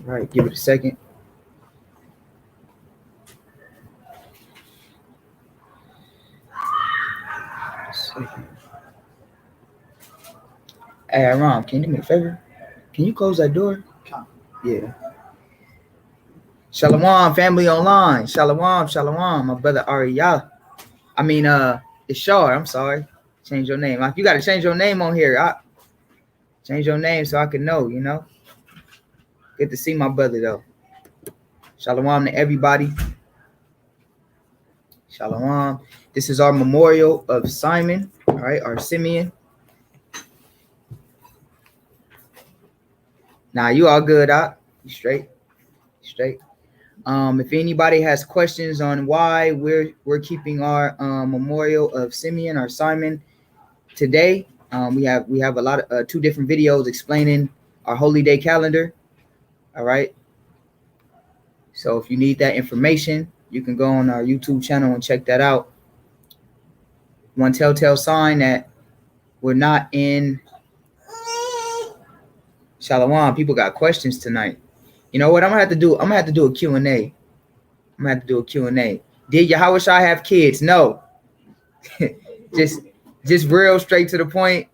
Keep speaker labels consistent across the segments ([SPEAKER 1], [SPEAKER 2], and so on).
[SPEAKER 1] Right. Give it a second. Hey, Ron, can you do me a favor? Can you close that door? Yeah. Shalom, family online. Shalom, my brother Ariyah. I mean, Ishar, I'm sorry. Change your name. You got to change your name on here. Change your name so I can know, you know. Good to see my brother, though. Shalom to everybody. Shalom. This is our memorial of Simon, all right, our Simeon. Now, you all good, You straight? If anybody has questions on why we're keeping our memorial of Simeon or Simon today, we have a lot of 2 different videos explaining our holy day calendar. All right. So if you need that information, you can go on our YouTube channel and check that out. One telltale sign that we're not in Shalom. People got questions tonight. You know what I'm gonna have to do? I'm gonna have to do a Q&A. Did Yahushua have kids? No. just real straight to the point.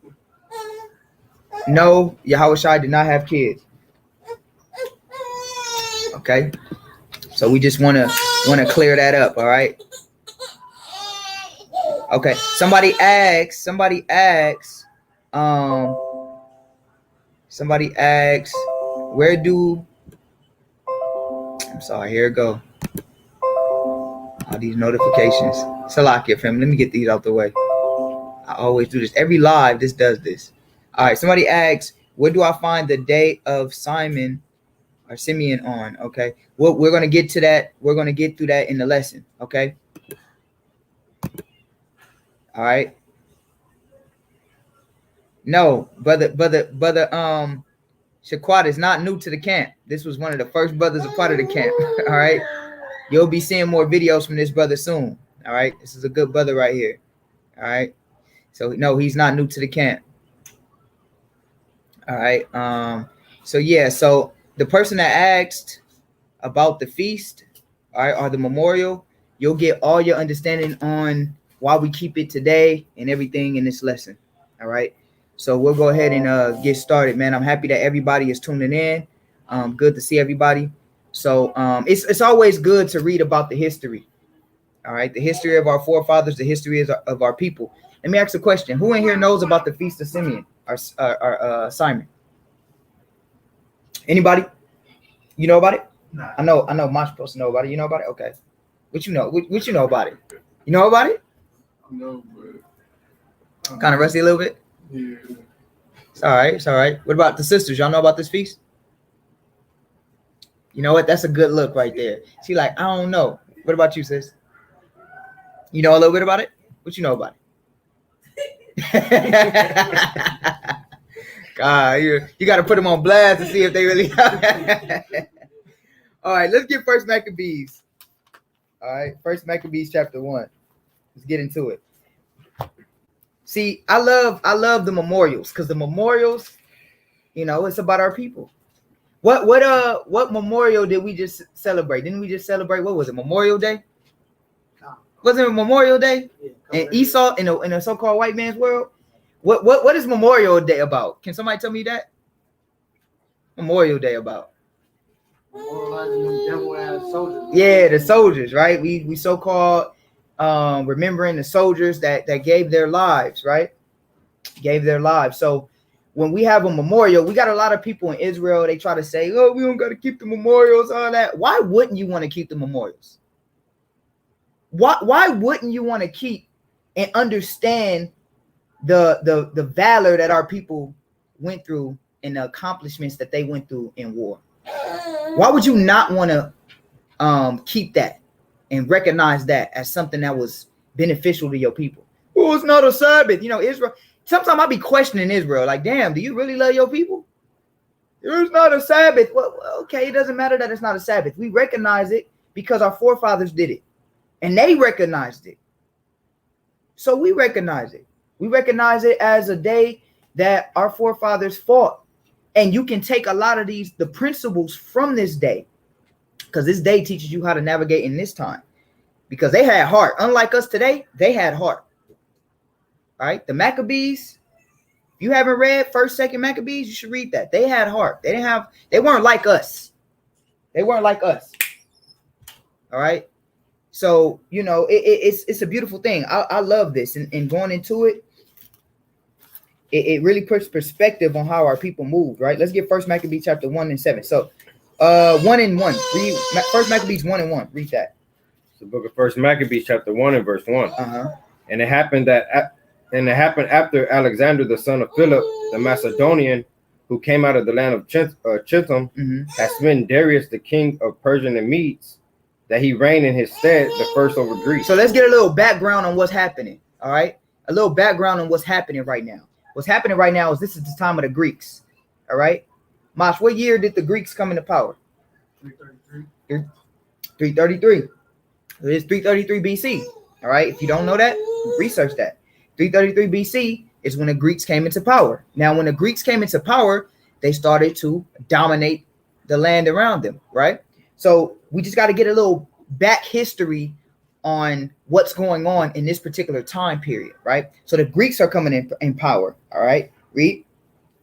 [SPEAKER 1] No, Yahushua did not have kids. Okay. So we just want to clear that up, all right? Okay. Somebody asks, where do I'm sorry, here it go. All these notifications. Salakia, fam. Let me get these out the way. I always do this. Every live, this does this. All right. Somebody asks, where do I find the day of Simon or Simeon on? Okay. Well, we're going to get to that. We're going to get through that in the lesson. Okay. All right. No, brother, Shaquat is not new to the camp. This was one of the first brothers a part of the camp. All right. You'll be seeing more videos from this brother soon. All right. This is a good brother right here. All right. So no, he's not new to the camp. All right. So yeah, so the person that asked about the feast, all right, or the memorial, you'll get all your understanding on why we keep it today and everything in this lesson. All right. So we'll go ahead and get started, man. I'm happy that everybody is tuning in. Good to see everybody. So it's always good to read about the history. All right. The history of our forefathers, the history of our people. Let me ask a question. Who in here knows about the Feast of Simeon or Simon? Anybody? You know about it?
[SPEAKER 2] Nah.
[SPEAKER 1] I know. I'm supposed to know about it. You know about it? Okay. What you know? What you know about it? You know about it?
[SPEAKER 2] I know, but
[SPEAKER 1] kind of rusty a little bit.
[SPEAKER 2] Yeah.
[SPEAKER 1] It's all right. What about the sisters? Y'all know about this feast? You know what? That's a good look right there. She like, I don't know. What about you, sis? You know a little bit about it? What you know about it? God, you got to put them on blast to see if they really. All right, let's get First Maccabees. All right, First Maccabees chapter 1. Let's get into it. See, I love the memorials because the memorials, you know, it's about our people. What memorial did we just celebrate? Didn't we just celebrate? What was it? Memorial Day? Wasn't it Memorial Day? Yeah, and Esau in a so-called white man's world? What is Memorial Day about? Can somebody tell me that? Memorial Day about? Yeah, the soldiers, right? We so-called remembering the soldiers that gave their lives, right? Gave their lives. So when we have a memorial, we got a lot of people in Israel. They try to say, "Oh, we don't got to keep the memorials, all that." Why wouldn't you want to keep the memorials? Why wouldn't you want to keep and understand the valor that our people went through and the accomplishments that they went through in war? Why would you not want to keep that and recognize that as something that was beneficial to your people? Oh, it's not a Sabbath. You know, sometimes I'll be questioning Israel, like, damn, do you really love your people? It's not a Sabbath. Well, okay, it doesn't matter that it's not a Sabbath. We recognize it because our forefathers did it, and they recognized it. So we recognize it. We recognize it as a day that our forefathers fought. And you can take a lot of the principles from this day, because this day teaches you how to navigate in this time, because they had heart. Unlike us today, they had heart. All right. The Maccabees, if you haven't read 1st, 2nd Maccabees, you should read that. They had heart. They weren't like us. They weren't like us. All right. So, you know, it's a beautiful thing. I love this. And going into it, it really puts perspective on how our people moved, right? Let's get 1st Maccabees chapter 1 and 7. So 1 and 1. Read 1st Maccabees 1 and 1. Read that.
[SPEAKER 3] It's the book of 1st Maccabees chapter 1 and verse 1. And it happened after Alexander, the son of Philip, the Macedonian, who came out of the land of Chitham, had smitten Darius, the king of Persia and Medes, that he reigned in his stead, the first over Greece.
[SPEAKER 1] So let's get a little background on what's happening. All right. A little background on what's happening right now. What's happening right now is this is the time of the Greeks. All right. Mosh, what year did the Greeks come into power?
[SPEAKER 2] 333.
[SPEAKER 1] 333. It is 333 BC. All right. If you don't know that, research that. 333 BC is when the Greeks came into power. Now, when the Greeks came into power, they started to dominate the land around them. Right. So we just got to get a little back history on what's going on in this particular time period, right? So the Greeks are coming in power, all right? Read.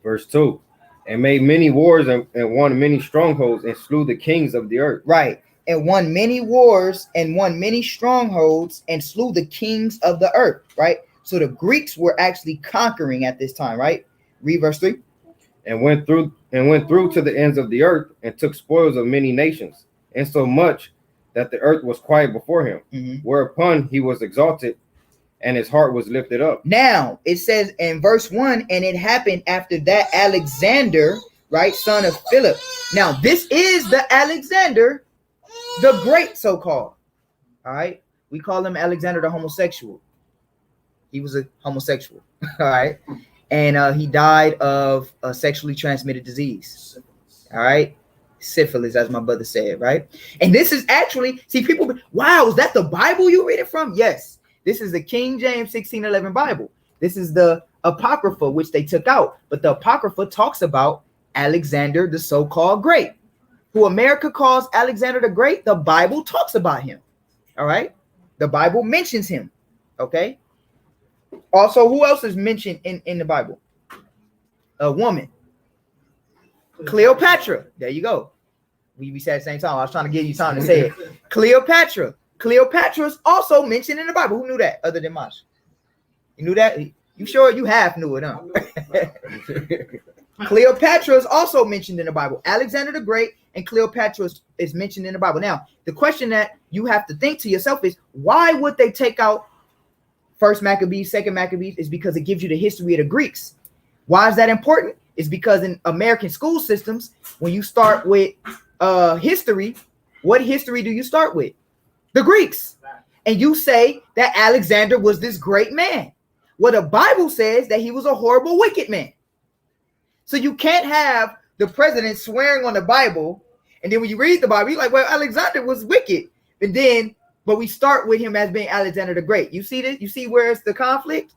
[SPEAKER 3] Verse 2, and made many wars and won many strongholds and slew the kings of the earth.
[SPEAKER 1] Right, and won many wars and won many strongholds and slew the kings of the earth, right? So the Greeks were actually conquering at this time, right? Read verse 3.
[SPEAKER 3] And went through to the ends of the earth and took spoils of many nations, and so much that the earth was quiet before him, whereupon he was exalted and his heart was lifted up.
[SPEAKER 1] Now it says in verse 1, and it happened after that Alexander, right, son of Philip. Now this is the Alexander the Great, so-called. All right. We call him Alexander the homosexual. He was a homosexual. All right. And he died of a sexually transmitted disease. All right. Syphilis, as my brother said, right? And this is actually, see, people, wow, is that the Bible you read it from? Yes. This is the King James 1611 Bible. This is the Apocrypha, which they took out. But the Apocrypha talks about Alexander, the so-called Great. Who America calls Alexander the Great, the Bible talks about him. All right? The Bible mentions him. Okay? Also, who else is mentioned in the Bible? A woman. Cleopatra. There you go. We said at the same time. I was trying to give you time to say it. Cleopatra. Cleopatra is also mentioned in the Bible. Who knew that other than Mosh? You knew that? You sure you half knew it, huh? Cleopatra is also mentioned in the Bible. Alexander the Great and Cleopatra is mentioned in the Bible. Now, the question that you have to think to yourself is, why would they take out 1st Maccabees, 2nd Maccabees? Is because it gives you the history of the Greeks. Why is that important? It's because in American school systems, when you start with history, what history do you start with? The Greeks. And you say that Alexander was this great man. Well, the Bible says that he was a horrible, wicked man. So you can't have the president swearing on the Bible, and then when you read the Bible, you're like, well, Alexander was wicked. But we start with him as being Alexander the Great. You see this? You see where it's the conflict?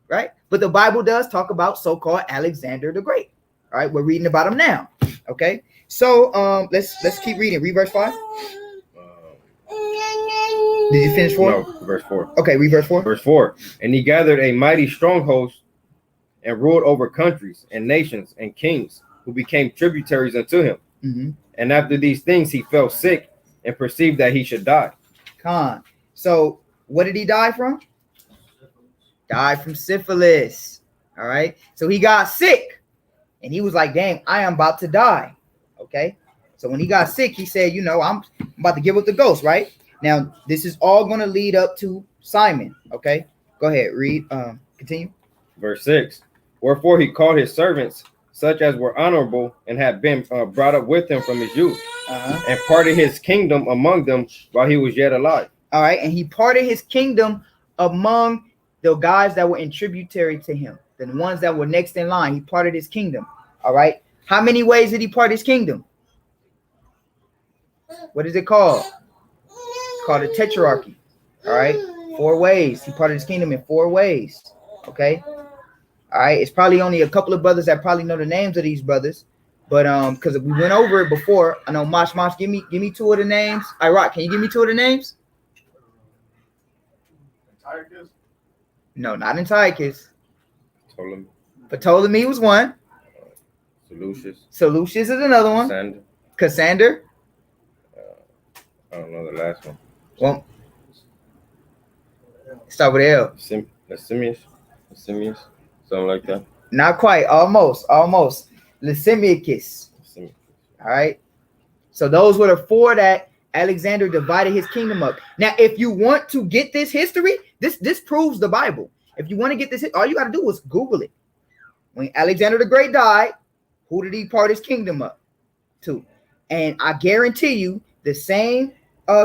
[SPEAKER 1] Right? But the Bible does talk about so-called Alexander the Great. All right, we're reading about him now. Okay, so let's keep reading. Read verse 5. Did you finish 4?
[SPEAKER 3] No, verse 4.
[SPEAKER 1] Okay, read verse 4.
[SPEAKER 3] Verse 4. And he gathered a mighty strong host and ruled over countries and nations and kings who became tributaries unto him. And after these things, he fell sick and perceived that he should die.
[SPEAKER 1] So what did he die from? Died from syphilis. All right. So he got sick and he was like, dang, I am about to die. Okay. So when he got sick, he said, you know, I'm about to give up the ghost. Right now, this is all going to lead up to Simon. Okay. Go ahead. Read. Continue.
[SPEAKER 3] Verse 6. Wherefore he called his servants, such as were honorable and had been brought up with him from his youth, and parted his kingdom among them while he was yet alive.
[SPEAKER 1] All right. And he parted his kingdom among the guys that were in tributary to him, the ones that were next in line. He parted his kingdom. All right. How many ways did he part his kingdom? What is it called? It's called a tetrarchy. All right. 4 ways. He parted his kingdom in 4 ways. Okay. All right. It's probably only a couple of brothers that probably know the names of these brothers. But because we went over it before. I know Mosh, give me 2 of the names. All right, Rock, can you give me 2 of the names?
[SPEAKER 2] Antiochus?
[SPEAKER 1] No, not Antiochus.
[SPEAKER 3] Ptolemy.
[SPEAKER 1] Ptolemy was one.
[SPEAKER 3] Seleucus
[SPEAKER 1] is another one. Cassander.
[SPEAKER 3] I don't know the last one.
[SPEAKER 1] Well, start with L.
[SPEAKER 3] Licinius, something like that.
[SPEAKER 1] Not quite. Almost. Lysimachus. All right. So those were the 4 that Alexander divided his kingdom up. Now, if you want to get this history, this proves the Bible. If you want to get this, all you got to do is Google it. When Alexander the Great died, who did he part his kingdom up to? And I guarantee you, the same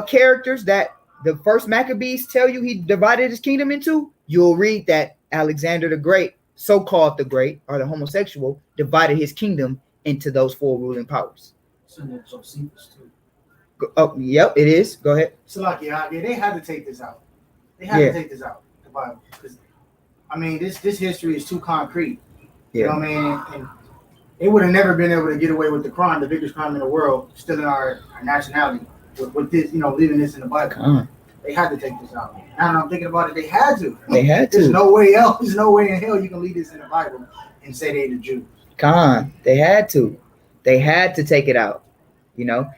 [SPEAKER 1] characters that the first Maccabees tell you he divided his kingdom into, you'll read that Alexander the Great, so-called the Great, or the homosexual, divided his kingdom into those 4 ruling powers.
[SPEAKER 2] So that's Josephus too.
[SPEAKER 1] Oh, yep, it is. Go ahead.
[SPEAKER 2] So like, yeah, they had to take this out. They had to take this out, the Bible, because I mean, this history is too concrete. You know what I mean? And they would have never been able to get away with the crime, the biggest crime in the world, still in our nationality, with this, leaving this in the Bible. They had to take this out. Now that I'm thinking about it, they had to. There's no way else. There's no way in hell you can leave this in the Bible and say they the Jews.
[SPEAKER 1] They had to. They had to take it out.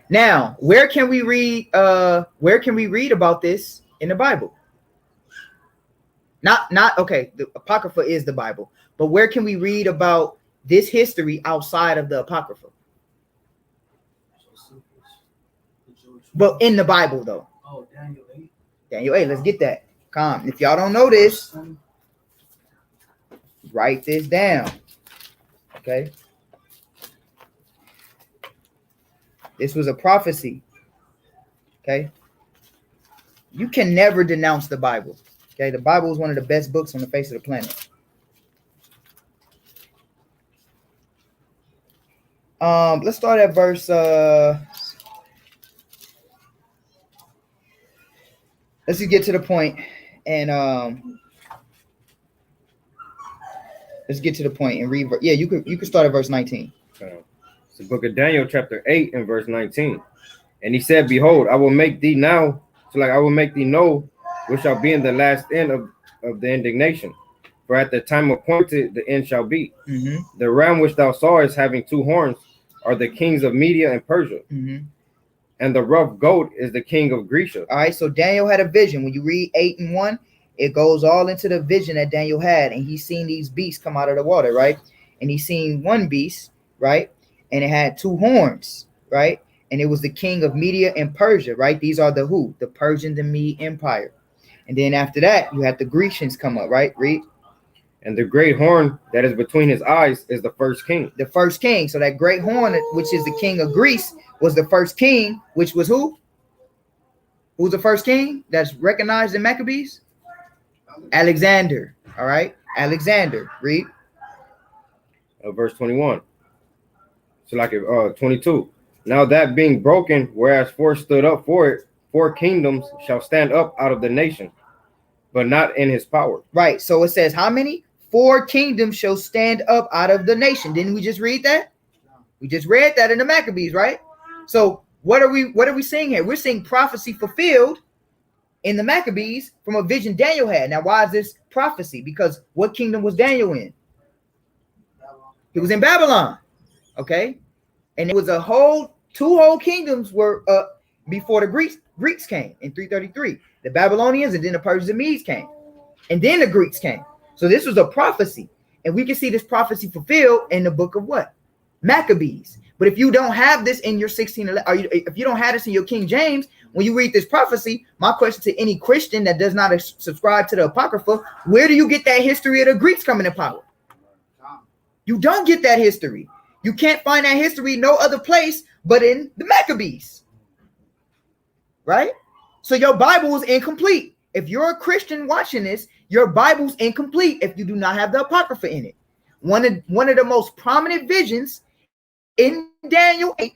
[SPEAKER 1] Now, where can we read about this in the Bible? Not okay, the Apocrypha is the Bible, but where can we read about this history outside of the Apocrypha? But in the Bible, though.
[SPEAKER 2] Oh, Daniel 8.
[SPEAKER 1] Daniel 8, let's get that. If y'all don't know this, write this down. Okay. This was a prophecy. Okay. You can never denounce the Bible. Okay. The Bible is one of the best books on the face of the planet. Let's start at verse let's just get to the point and let's get to the point and read. Yeah, you could start at verse 19.
[SPEAKER 3] It's the book of Daniel, chapter 8 and verse 19. And he said, behold, I will make thee now, I will make thee know which shall be in the last end of the indignation. For at the time appointed, the end shall be. Mm-hmm. The ram which thou sawest having 2 horns are the kings of Media and Persia. Mm-hmm. And the rough goat is the king of Grecia. All right, so Daniel had a vision. When you read 8 and 1, it goes all into the vision that Daniel had. And he's seen these beasts come out of the water, right? And he's seen one beast, right? And it had 2 horns, right? And it was the king of Media and Persia, right? These are the who? The Persian and Mede Empire. And then after that, you have the Grecians come up, right? Read. And the great horn that is between his eyes is the first king. The first king. So that great horn, which is the king of Greece, was the first king, which was who? Who's the first king that's recognized in Maccabees? Alexander. All right. Alexander. Read. Verse 21. So 22. Now that being broken, whereas 4 stood up for it, 4 kingdoms shall stand up out of the nation, but not in his power. Right. So it says how many? 4 kingdoms shall stand up out of the nation. Didn't we just read that? We just read that in the Maccabees, right? So what are we seeing here? We're seeing prophecy fulfilled in the Maccabees from a vision Daniel had. Now, why is this prophecy? Because what kingdom was Daniel in? He was in Babylon. Okay. And it was 2 whole kingdoms were before the Greeks came in 333. The Babylonians and then the Persians and Medes came. And then the Greeks came. So this was a prophecy. And we can see this prophecy fulfilled in the book of what? Maccabees. But if you don't have this in your 1611, or if you don't have this in your King James, when you read this prophecy, my question to any Christian that does not subscribe to the Apocrypha, where do you get that history of the Greeks coming to power? You don't get that history. You can't find that history no other place but in the Maccabees. Right? So your Bible is incomplete.
[SPEAKER 1] If you're a Christian watching this, your Bible's incomplete if you do not have the Apocrypha in it. One of the most prominent visions in Daniel 8,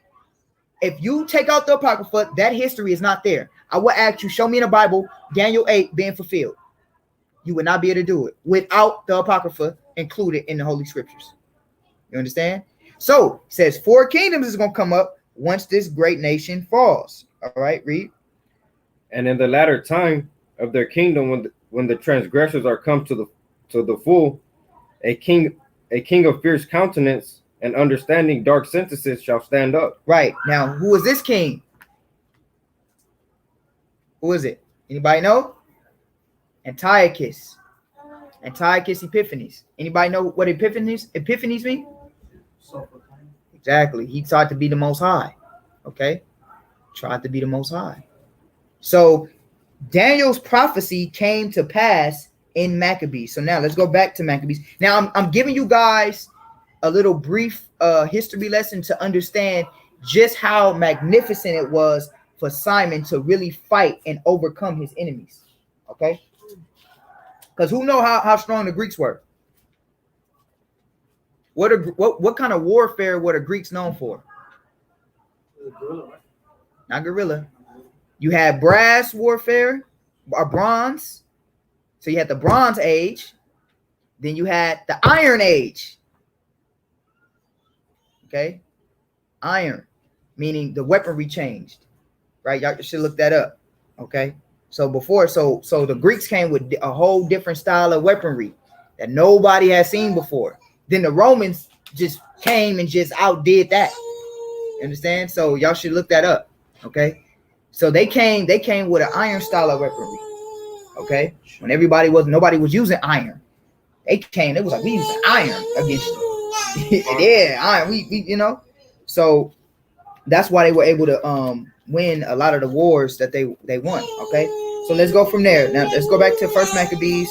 [SPEAKER 1] if you take out the Apocrypha, that history is not there. I will ask you, show me in the Bible Daniel 8 being fulfilled. You would not be able to do it without the Apocrypha included in the Holy Scriptures. You understand? So it says 4 kingdoms is going to come up once this great nation falls. All right, read.
[SPEAKER 3] And in the latter time of their kingdom, when the transgressors are come to the full, a king of fierce countenance and understanding dark sentences shall stand up.
[SPEAKER 1] Right. Now, who is this king? Who is it? Anybody know? Antiochus Epiphanes. Anybody know what Epiphanes mean? Exactly. He tried to be the Most High. Okay. Tried to be the Most High. So Daniel's prophecy came to pass in Maccabees. So now let's go back to Maccabees. Now I'm giving you guys a little brief history lesson to understand just how magnificent it was for Simon to really fight and overcome his enemies. Okay. Because who know how strong the Greeks were? What kind of warfare were the Greeks known for? Not guerrilla. You had brass warfare or bronze. So you had the Bronze Age. Then you had the Iron Age. Okay. Iron, meaning the weaponry changed. Right? Y'all should look that up. Okay. So before, so the Greeks came with a whole different style of weaponry that nobody had seen before. Then the Romans just came and just outdid that. You understand? So y'all should look that up. Okay. So they came with an iron style of weaponry. Okay. When nobody was using iron. They came, it was like we using iron against them. Yeah, iron. We So that's why they were able to win a lot of the wars that they won. Okay. So let's go from there. Now let's go back to First Maccabees.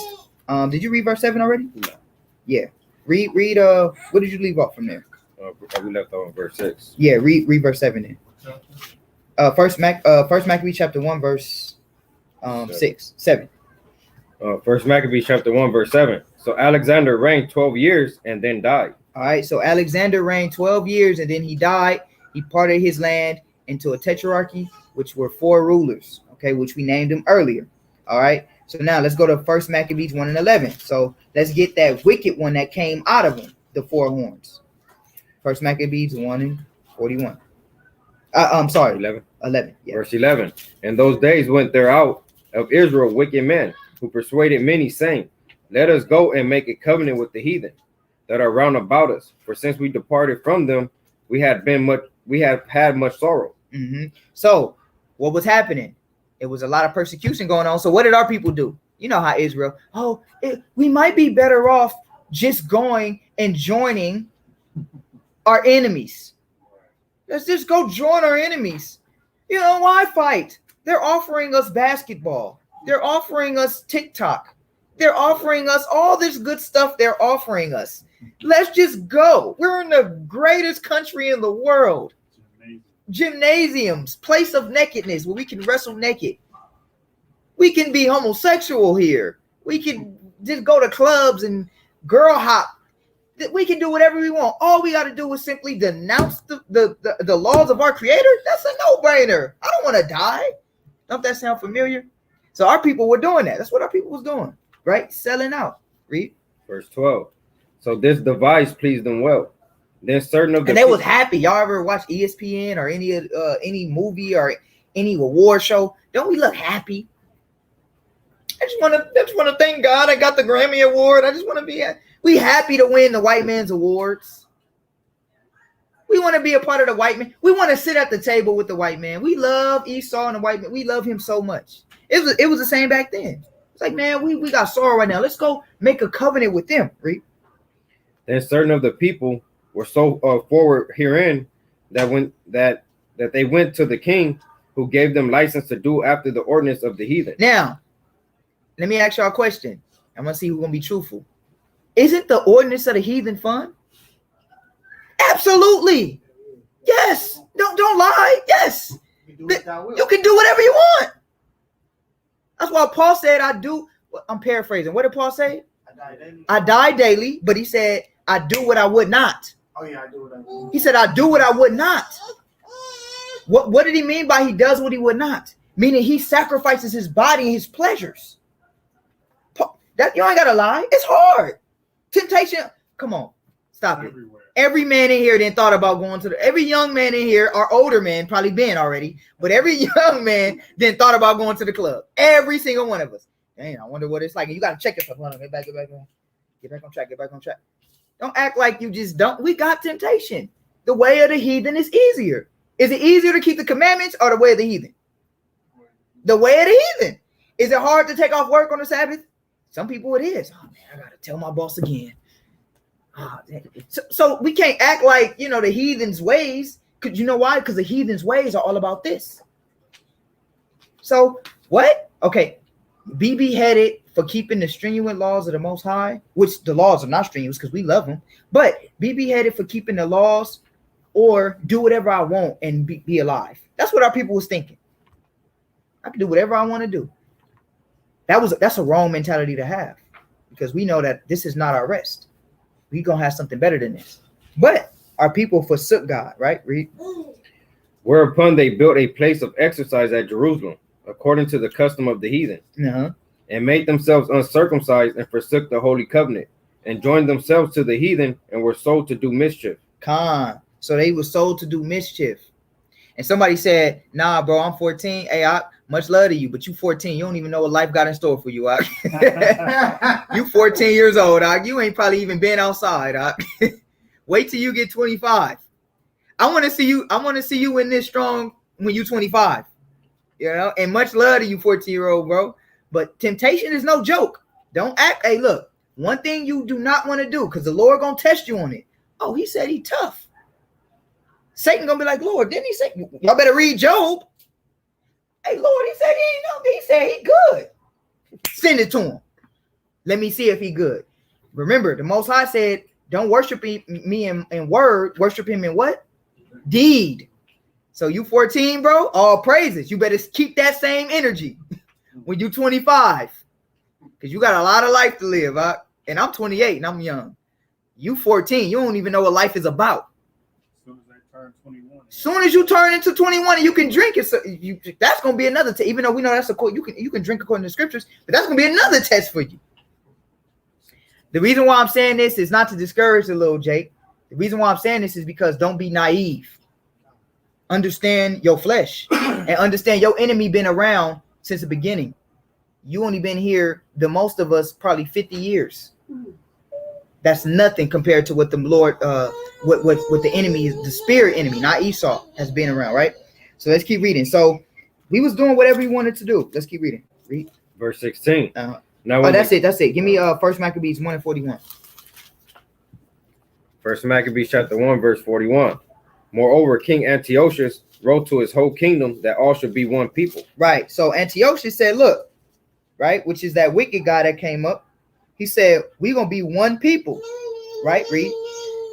[SPEAKER 1] Did you read verse 7 already?
[SPEAKER 3] No.
[SPEAKER 1] Yeah. Read what did you leave off from there?
[SPEAKER 3] We left off on verse 6.
[SPEAKER 1] Yeah, read verse 7 then. First Maccabees chapter 1 verse 7.
[SPEAKER 3] First Maccabees chapter 1 verse 7. So Alexander reigned 12 years and then died.
[SPEAKER 1] All right, so Alexander reigned 12 years and then he died. He parted his land into a tetrarchy, which were 4 rulers, okay, which we named them earlier. All right, so now let's go to First Maccabees 1 and 11. So let's get that wicked one that came out of him, the 4 horns. First Maccabees 1 and 41. I'm sorry, 11. Yeah.
[SPEAKER 3] Verse 11. In those days went there out of Israel wicked men who persuaded many, saying, let us go and make a covenant with the heathen that are round about us. For since we departed from them, we have had much sorrow.
[SPEAKER 1] Mm-hmm. So what was happening? It was a lot of persecution going on. So what did our people do? You know how Israel, we might be better off just going and joining our enemies. Let's just go join our enemies. You know, why fight? They're offering us basketball. They're offering us TikTok. They're offering us all this good stuff they're offering us. Let's just go. We're in the greatest country in the world. Gymnasiums, place of nakedness where we can wrestle naked. We can be homosexual here. We can just go to clubs and girl hop. We can do whatever we want. All we got to do is simply denounce the laws of our creator. That's a no-brainer. I don't want to die. Don't that sound familiar? So our people were doing that. That's what our people was doing, right? Selling out. Read.
[SPEAKER 3] Verse 12. So this device pleased them well. Then certain of the
[SPEAKER 1] and they was happy. Y'all ever watch ESPN or any movie or any award show? Don't we look happy? I just want to thank God I got the Grammy Award. I just want to be we happy to win the white man's awards. We want to be a part of the white man. We want to sit at the table with the white man. We love Esau and the white man. We love him so much. It was the same back then. It's like, man, we got sorrow right now. Let's go make a covenant with them. Read.
[SPEAKER 3] Then certain of the people were so forward herein that they went to the king, who gave them license to do after the ordinance of the heathen.
[SPEAKER 1] Now, let me ask y'all a question. I'm gonna see who's gonna be truthful. Isn't the ordinance of the heathen fun? Absolutely. Yes. Don't lie. Yes. You can do whatever you want. That's why Paul said, I'm paraphrasing. What did Paul say?
[SPEAKER 2] I
[SPEAKER 1] die daily, but he said, I do what I would not.
[SPEAKER 2] Oh yeah, I do what I would.
[SPEAKER 1] He said, I do what I would not. What did he mean by he does what he would not? Meaning he sacrifices his body and his pleasures. That you ain't gotta lie. It's hard. Temptation. Come on, stop it. Every man in here then thought about going to every young man in here, or older man, probably been already, but every young man then thought about going to the club. Every single one of us. Dang, I wonder what it's like. And you gotta check yourself. Hold on, get back on track. Don't act like you just don't. We got temptation. The way of the heathen is easier. Is it easier to keep the commandments or the way of the heathen? The way of the heathen. Is it hard to take off work on the Sabbath? Some people it is. Oh man, I gotta tell my boss again. Oh, so we can't act like, the heathen's ways. Because you know why? Because the heathen's ways are all about this. So what? Okay, be beheaded for keeping the strenuous laws of the Most High, which the laws are not strenuous because we love them. But be beheaded for keeping the laws, or do whatever I want and be alive. That's what our people was thinking. I can do whatever I want to do. That's a wrong mentality to have, because we know that this is not our rest. We gonna have something better than this. But our people forsook God, right? Read.
[SPEAKER 3] Whereupon they built a place of exercise at Jerusalem, according to the custom of the heathen, and made themselves uncircumcised, and forsook the holy covenant, and joined themselves to the heathen, and were sold to do mischief.
[SPEAKER 1] So they were sold to do mischief. And somebody said, nah, bro, I'm 14. Hey, much love to you, but you 14. You don't even know what life got in store for you. You 14 years old. You ain't probably even been outside. Wait till you get 25. I want to see you in this strong when you're 25. And much love to you, 14-year-old, bro. But temptation is no joke. Don't act. Hey, look, one thing you do not want to do, because the Lord gonna test you on it. Oh, he said he tough. Satan gonna be like, Lord, didn't he say? Y'all better read Job. Hey, Lord, he said he said he good. Send it to him. Let me see if he good. Remember, the Most High said, don't worship me in word, worship him in what? Deed. So you 14, bro, all praises. You better keep that same energy when you 25, because you got a lot of life to live. And I'm 28 and I'm young. You 14, you don't even know what life is about. Soon as you turn into 21 and you can drink it, so that's gonna be another test. Even though we know that's you can drink according to the scriptures, but that's gonna be another test for you. The reason why I'm saying this is not to discourage the little Jake. The reason why I'm saying this is because don't be naive. Understand your flesh and understand your enemy been around since the beginning. You only been here, the most of us, probably 50 years. That's nothing compared to what the Lord, what the enemy is, the spirit enemy, not Esau, has been around, right? So let's keep reading. So we was doing whatever he wanted to do. Let's keep reading. Read.
[SPEAKER 3] Verse 16.
[SPEAKER 1] Now, that's it. Give me First Maccabees 1 and 41.
[SPEAKER 3] First Maccabees chapter 1, verse 41. Moreover, King Antiochus wrote to his whole kingdom that all should be one people. Right.
[SPEAKER 1] So Antiochus said, look, right, which is that wicked guy that came up. He said, we're going to be one people, right? Read.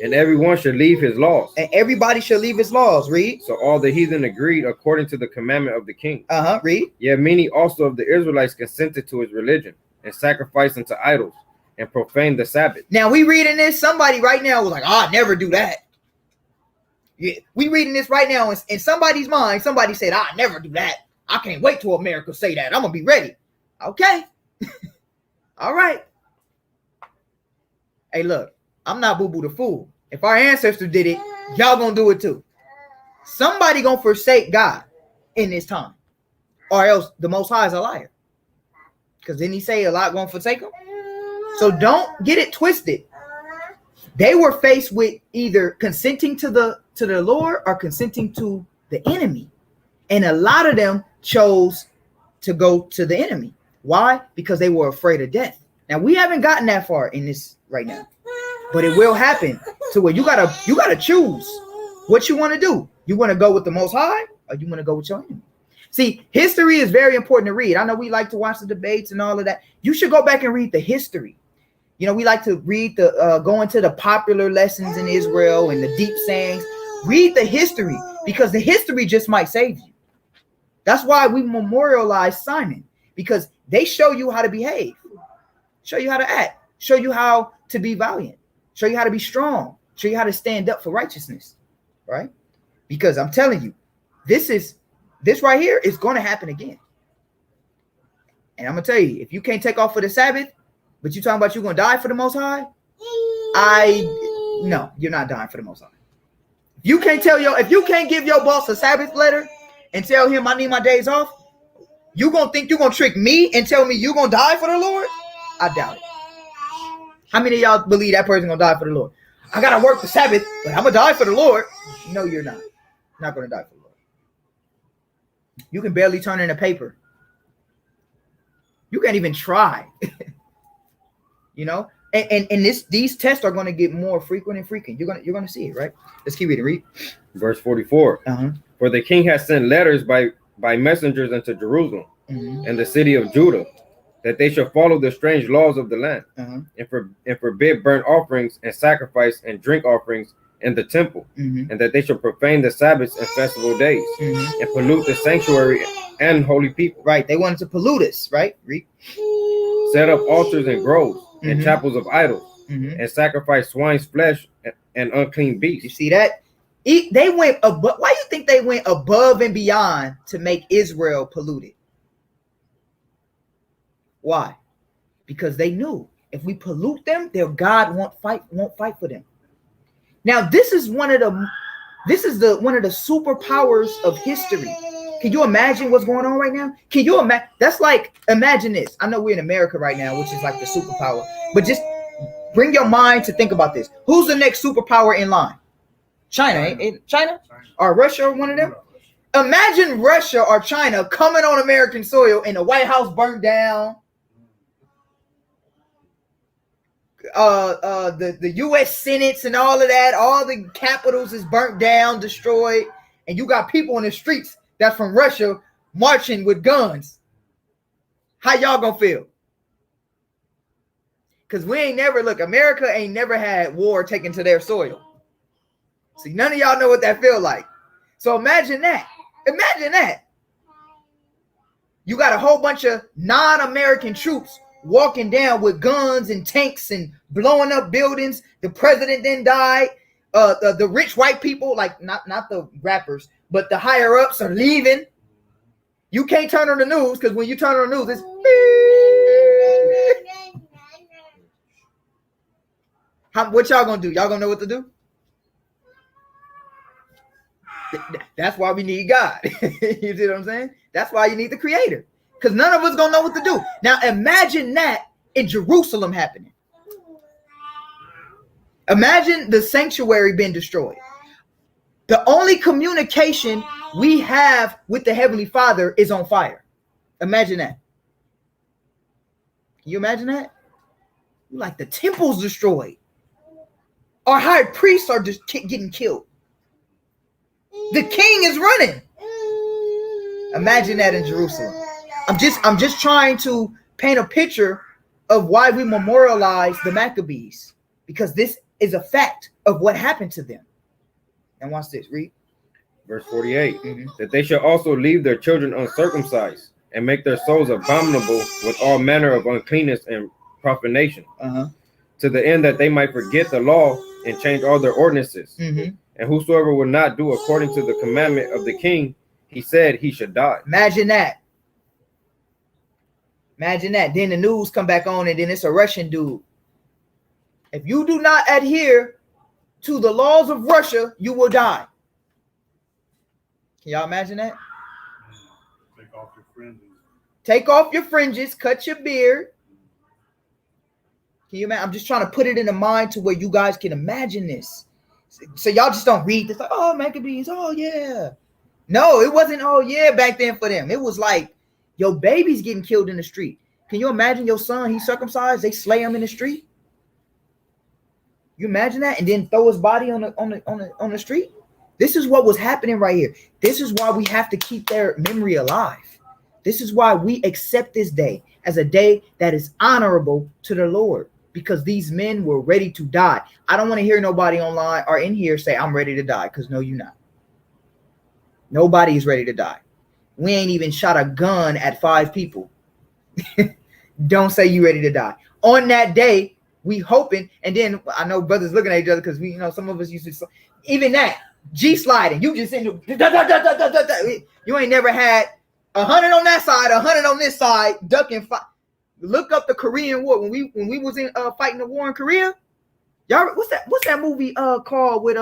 [SPEAKER 3] And everyone should leave his laws.
[SPEAKER 1] And everybody should leave his laws. Read.
[SPEAKER 3] So all the heathen agreed according to the commandment of the king.
[SPEAKER 1] Read.
[SPEAKER 3] Yet many also of the Israelites consented to his religion and sacrificed unto idols and profaned the Sabbath.
[SPEAKER 1] Now we reading this. Somebody right now was like, I'll never do that. Yeah, we reading this right now. In somebody's mind, somebody said, I'll never do that. I can't wait till America say that. I'm going to be ready. Okay. All right. Hey, look, I'm not boo-boo the fool. If our ancestors did it, y'all gonna do it too. Somebody gonna forsake God in this time, or else the Most High is a liar. Because didn't he say a lot gonna forsake him? So don't get it twisted. They were faced with either consenting to the Lord or consenting to the enemy. And a lot of them chose to go to the enemy. Why? Because they were afraid of death. Now we haven't gotten that far in this right now, but it will happen to where you gotta choose what you want to do. You want to go with the Most High, or you want to go with your enemy? See, history is very important to read. I know we like to watch the debates and all of that. You should go back and read the history. You know, we like to read go into the popular lessons in Israel and the deep sayings. Read the history, because the history just might save you. That's why we memorialize Simon. because they show you how to behave, show you how to act, show you how to be valiant, show you how to be strong, show you how to stand up for righteousness, right? Because I'm telling you, this right here is going to happen again. And I'm going to tell you, if you can't take off for the Sabbath, but you're talking about you're going to die for the Most High, no, you're not dying for the Most High. If you can't give your boss a Sabbath letter and tell him I need my days off, you going to think you're going to trick me and tell me you're going to die for the Lord? I doubt it. How many of y'all believe that person going to die for the Lord? I got to work the Sabbath, but I'm going to die for the Lord. No, you're not. You're not going to die for the Lord. You can barely turn in a paper. You can't even try. You know? And these tests are going to get more frequent and frequent. You're going to see it, right? Let's keep reading. Read.
[SPEAKER 3] Verse 44. For the king has sent letters by messengers into Jerusalem and the city of Judah, that they shall follow the strange laws of the land and forbid burnt offerings and sacrifice and drink offerings in the temple, and that they shall profane the Sabbaths and festival days and pollute the sanctuary and holy people.
[SPEAKER 1] Right. They wanted to pollute us, right? Read.
[SPEAKER 3] Set up altars and groves and chapels of idols and sacrifice swine's flesh and unclean beasts.
[SPEAKER 1] You see that? They went above. Why you think they went above and beyond to make Israel polluted? Why? Because they knew if we pollute them, their God won't fight for them. Now, this is one of the superpowers of history. Can you imagine what's going on right now? Can you imagine? That's like, imagine this. I know we're in America right now, which is like the superpower, but just bring your mind to think about this. Who's the next superpower in line? China. China? Or Russia or one of them? Imagine Russia or China coming on American soil and the White House burned down. The U.S. Senates and all of that, all the capitals is burnt down, destroyed, and you got people in the streets that's from Russia marching with guns. How y'all gonna feel? Because America ain't never had war taken to their soil. See, none of y'all know what that feel like. So imagine that. Imagine that. You got a whole bunch of non-American troops walking down with guns and tanks and blowing up buildings. The president then died. The rich white people, like not the rappers, but the higher ups are leaving. You can't turn on the news because when you turn on the news, it's what y'all gonna do? Y'all gonna know what to do? That's why we need God. You see what I'm saying? That's why you need the Creator. Because none of us gonna know what to do. Now imagine that in Jerusalem happening. Imagine the sanctuary being destroyed. The only communication we have with the Heavenly Father is on fire. Imagine that. Can you imagine that? Like the temple's destroyed. Our high priests are just getting killed. The king is running. Imagine that in Jerusalem. I'm just trying to paint a picture of why we memorialize the Maccabees, because this is a fact of what happened to them. And watch this. Read.
[SPEAKER 3] Verse 48. That they shall also leave their children uncircumcised and make their souls abominable with all manner of uncleanness and profanation, to the end that they might forget the law and change all their ordinances. And whosoever will not do according to the commandment of the king, he said he should die.
[SPEAKER 1] Imagine that. Imagine that. Then the news come back on and then it's a Russian dude. If you do not adhere to the laws of Russia, you will die. Can y'all imagine that?
[SPEAKER 4] Take off your fringes.
[SPEAKER 1] Take off your fringes, cut your beard. Can you imagine? I'm just trying to put it in the mind to where you guys can imagine this. So y'all just don't read this like, oh, Maccabees, oh yeah. No, it wasn't oh yeah back then for them. It was like, your baby's getting killed in the street. Can you imagine your son, he's circumcised, they slay him in the street? You imagine that? And then throw his body on the street? This is what was happening right here. This is why we have to keep their memory alive. This is why we accept this day as a day that is honorable to the Lord, because these men were ready to die. I don't want to hear nobody online or in here say, I'm ready to die, because no, you're not. Nobody is ready to die. We ain't even shot a gun at 5 people. Don't say you ready to die. On that day, we hoping, and then I know brothers looking at each other because we, some of us used to, even that G sliding. You just in the, you ain't never had 100 on that side, 100 on this side, ducking. Look up the Korean War when we was in fighting the war in Korea. Y'all, what's that movie called with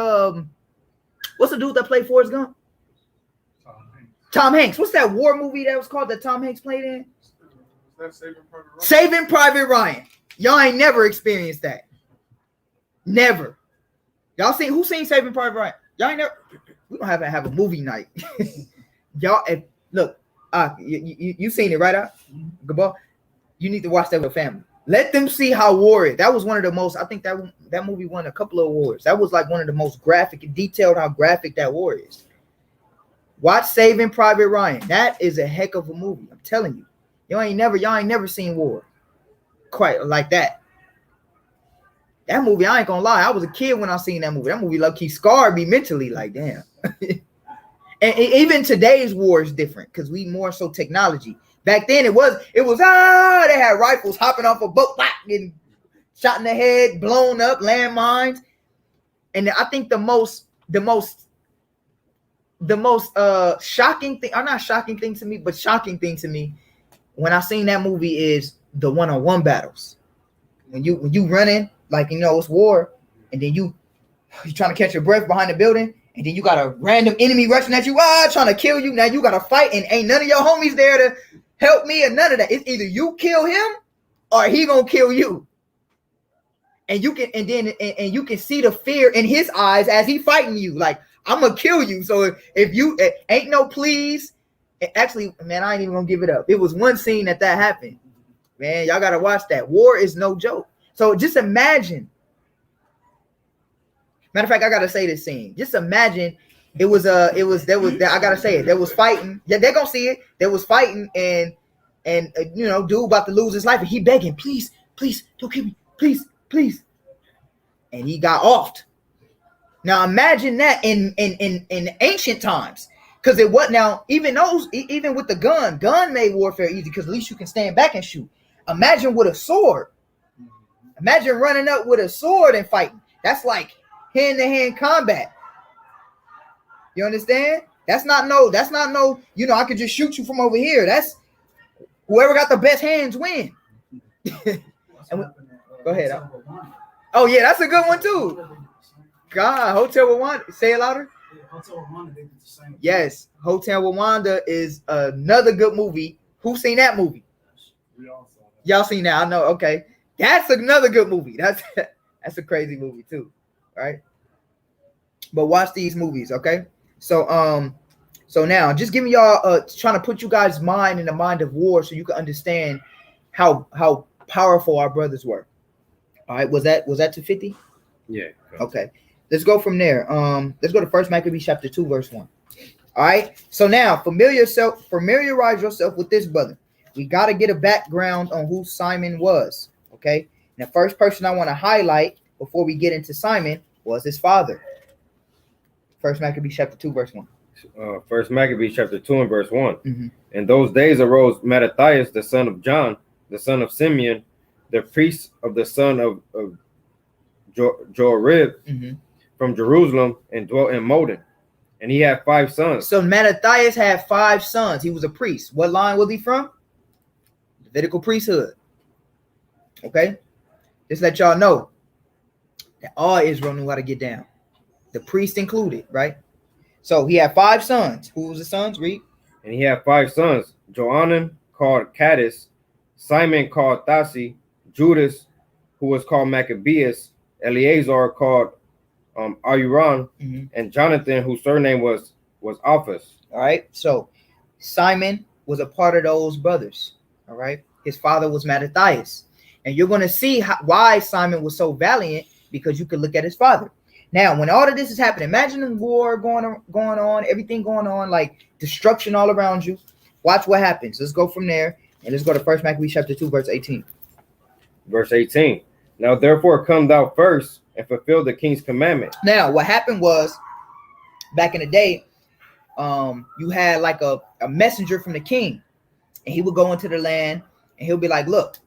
[SPEAKER 1] what's the dude that played Forrest Gump? Tom Hanks. What's that war movie that was called that Tom Hanks played in?
[SPEAKER 4] That Saving Private Ryan?
[SPEAKER 1] Saving Private Ryan. Y'all ain't never experienced that. Never. Y'all who seen Saving Private Ryan? Y'all ain't never. We don't have to have a movie night. Y'all, look, you seen it right out? Gabal, you need to watch that with family. Let them see how war is. That was one of the most. I think that movie won a couple of awards. That was like one of the most graphic and detailed how graphic that war is. Watch Saving Private Ryan. That is a heck of a movie. I'm telling you. Y'all ain't never seen war quite like that. That movie, I ain't gonna lie. I was a kid when I seen that movie. That movie low-key scarred me mentally. Like, damn. And even today's war is different because we more so technology. Back then it was they had rifles hopping off a boat, getting shot in the head, blown up, landmines. And I think the most shocking thing, or not shocking thing to me, but shocking thing to me when I seen that movie is the one-on-one battles. When you running, like, it's war, and then you trying to catch your breath behind the building, and then you got a random enemy rushing at you, trying to kill you. Now you got to fight, and ain't none of your homies there to help me or none of that. It's either you kill him or he gonna kill you. And you can, and you can see the fear in his eyes as he fighting you. Like, I'm gonna kill you. So if you ain't no please, actually, man, I ain't even gonna give it up. It was one scene that happened. Man, y'all gotta watch that. War is no joke. So just imagine. Matter of fact, I gotta say this scene. Just imagine I gotta say it. There was fighting. Yeah, they're gonna see it. There was fighting, and dude about to lose his life, and he begging, please, don't kill me, please. And he got offed. Now imagine that in ancient times. Because it was now, even with the gun made warfare easy because at least you can stand back and shoot. Imagine with a sword. Imagine running up with a sword and fighting. That's like hand-to-hand combat. You understand? That's not no, I could just shoot you from over here. That's whoever got the best hands win. Go ahead. Oh yeah, that's a good one too. God, Hotel Rwanda. Say it louder.
[SPEAKER 2] Hotel Rwanda, they did the same.
[SPEAKER 1] Yes, Hotel Rwanda is another good movie. Who's seen that movie?
[SPEAKER 4] We all saw that.
[SPEAKER 1] Y'all seen that? I know. Okay, that's another good movie. That's a crazy movie too, right? But watch these movies, okay? So now just give me y'all trying to put you guys' mind in the mind of war so you can understand how powerful our brothers were. All right, was that 250?
[SPEAKER 3] Yeah.
[SPEAKER 1] Okay. Let's go from there. Let's go to 1 Maccabees chapter 2, verse 1. All right. So now familiarize yourself with this brother. We got to get a background on who Simon was. Okay. And the first person I want to highlight before we get into Simon was his father. 1 Maccabees chapter 2, verse 1.
[SPEAKER 3] 1 Maccabees chapter 2 and verse 1.
[SPEAKER 1] Mm-hmm.
[SPEAKER 3] In those days arose Mattathias, the son of John, the son of Simeon, the priest of the son of Joarib,
[SPEAKER 1] mm-hmm.
[SPEAKER 3] from Jerusalem, and dwelt in Modin. And he had 5 sons.
[SPEAKER 1] So Mattathias had 5 sons. He was a priest. What line was he from? Levitical priesthood. Okay? Just let y'all know that all Israel knew how to get down. The priest included, right? So he had 5 sons. Who was the sons? Read.
[SPEAKER 3] And he had 5 sons. Johanan, called Caddis, Simon, called Thasi, Judas, who was called Maccabeus, Eleazar, called Ahuram,
[SPEAKER 1] mm-hmm.
[SPEAKER 3] and Jonathan, whose surname was Alphas.
[SPEAKER 1] All right. So Simon was a part of those brothers. All right. His father was Mattathias. And you're going to see why Simon was so valiant, because you could look at his father. Now, when all of this is happening, imagine the war going on, everything going on, like destruction all around you. Watch what happens. Let's go from there. And let's go to 1 Maccabees chapter 2, verse 18.
[SPEAKER 3] Verse 18. Now, therefore, come thou first and fulfill the king's commandment.
[SPEAKER 1] Now, what happened was, back in the day, you had like a messenger from the king, and he would go into the land, and he'll be like, look,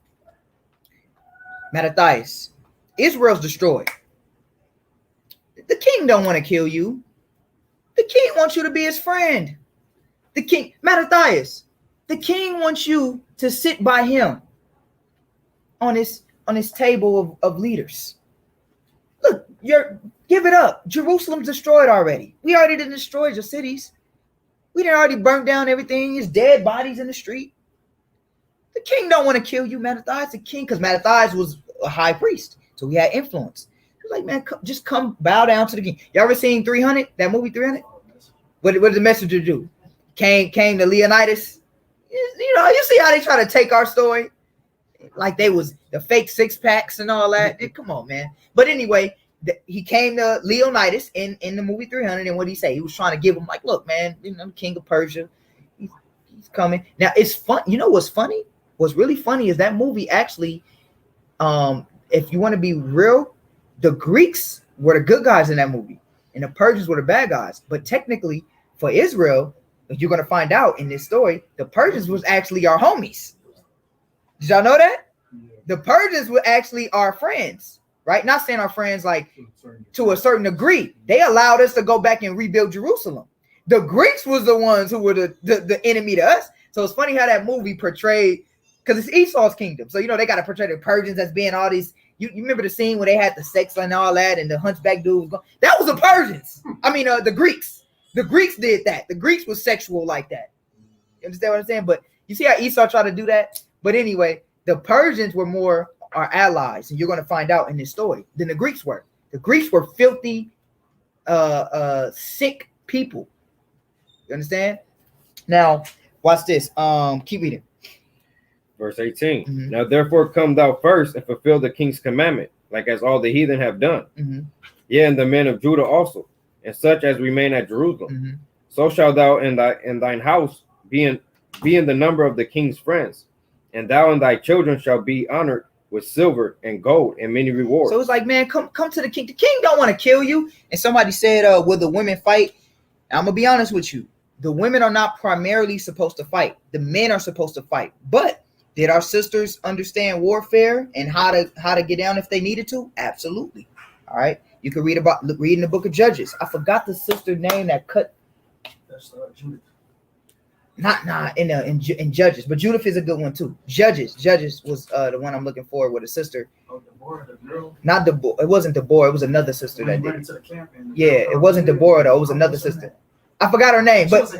[SPEAKER 1] Mattathias, Israel's destroyed. The king don't want to kill you. The king wants you to be his friend. The king, Mattathias, the king wants you to sit by him on his table of leaders. Look, give it up. Jerusalem's destroyed already. We already done destroyed your cities. We done already burnt down everything. There's dead bodies in the street. The king don't want to kill you, Mattathias. The king, because Mattathias was a high priest, so he had influence. He was like, man, just come bow down to the king. You ever seen 300? That movie 300? What did the messenger do? Came to Leonidas. You know, you see how they try to take our story, like they was the fake six packs and all that. Come on, man. But anyway, he came to Leonidas in the movie 300, and what did he say? He was trying to give him like, look, man, you know, king of Persia, he's coming. Now it's fun. You know what's funny? What's really funny is that movie actually, if you want to be real, the Greeks were the good guys in that movie, and the Persians were the bad guys. But technically, for Israel, you're going to find out in this story, the Persians was actually our homies. Did y'all know that? The Persians were actually our friends, right? Not saying our friends like to a certain degree. They allowed us to go back and rebuild Jerusalem. The Greeks was the ones who were the enemy to us. So it's funny how that movie portrayed, because it's Esau's kingdom. So, you know, they got to portray the Persians as being all these. You remember the scene where they had the sex and all that, and the hunchback dude was going? That was the Persians. I mean, the Greeks. The Greeks did that. The Greeks was sexual like that. You understand what I'm saying? But you see how Esau tried to do that? But anyway, the Persians were more our allies, and you're going to find out in this story, than the Greeks were. The Greeks were filthy, sick people. You understand? Now, watch this. Keep reading.
[SPEAKER 3] Verse 18. Mm-hmm. Now, therefore, come thou first and fulfill the king's commandment, like as all the heathen have done. Mm-hmm. Yea, and the men of Judah also, and such as remain at Jerusalem. Mm-hmm. So shalt thou in thine house be in the number of the king's friends, and thou and thy children shall be honored with silver and gold and many rewards.
[SPEAKER 1] So it's like, man, come to the king. The king don't want to kill you. And somebody said, will the women fight? I'm gonna be honest with you. The women are not primarily supposed to fight. The men are supposed to fight. But did our sisters understand warfare and how to get down if they needed to? Absolutely. All right. You can read in the book of Judges. I forgot the sister name that cut.
[SPEAKER 2] That's Judith.
[SPEAKER 1] Not in Judges, but Judith is a good one too. Judges was the one I'm looking for with a sister.
[SPEAKER 2] Oh, Deborah, the girl.
[SPEAKER 1] Not Deborah. It wasn't Deborah. It was another sister that did.
[SPEAKER 2] To the camp
[SPEAKER 1] it wasn't Deborah though. It was another sister. I forgot her name, but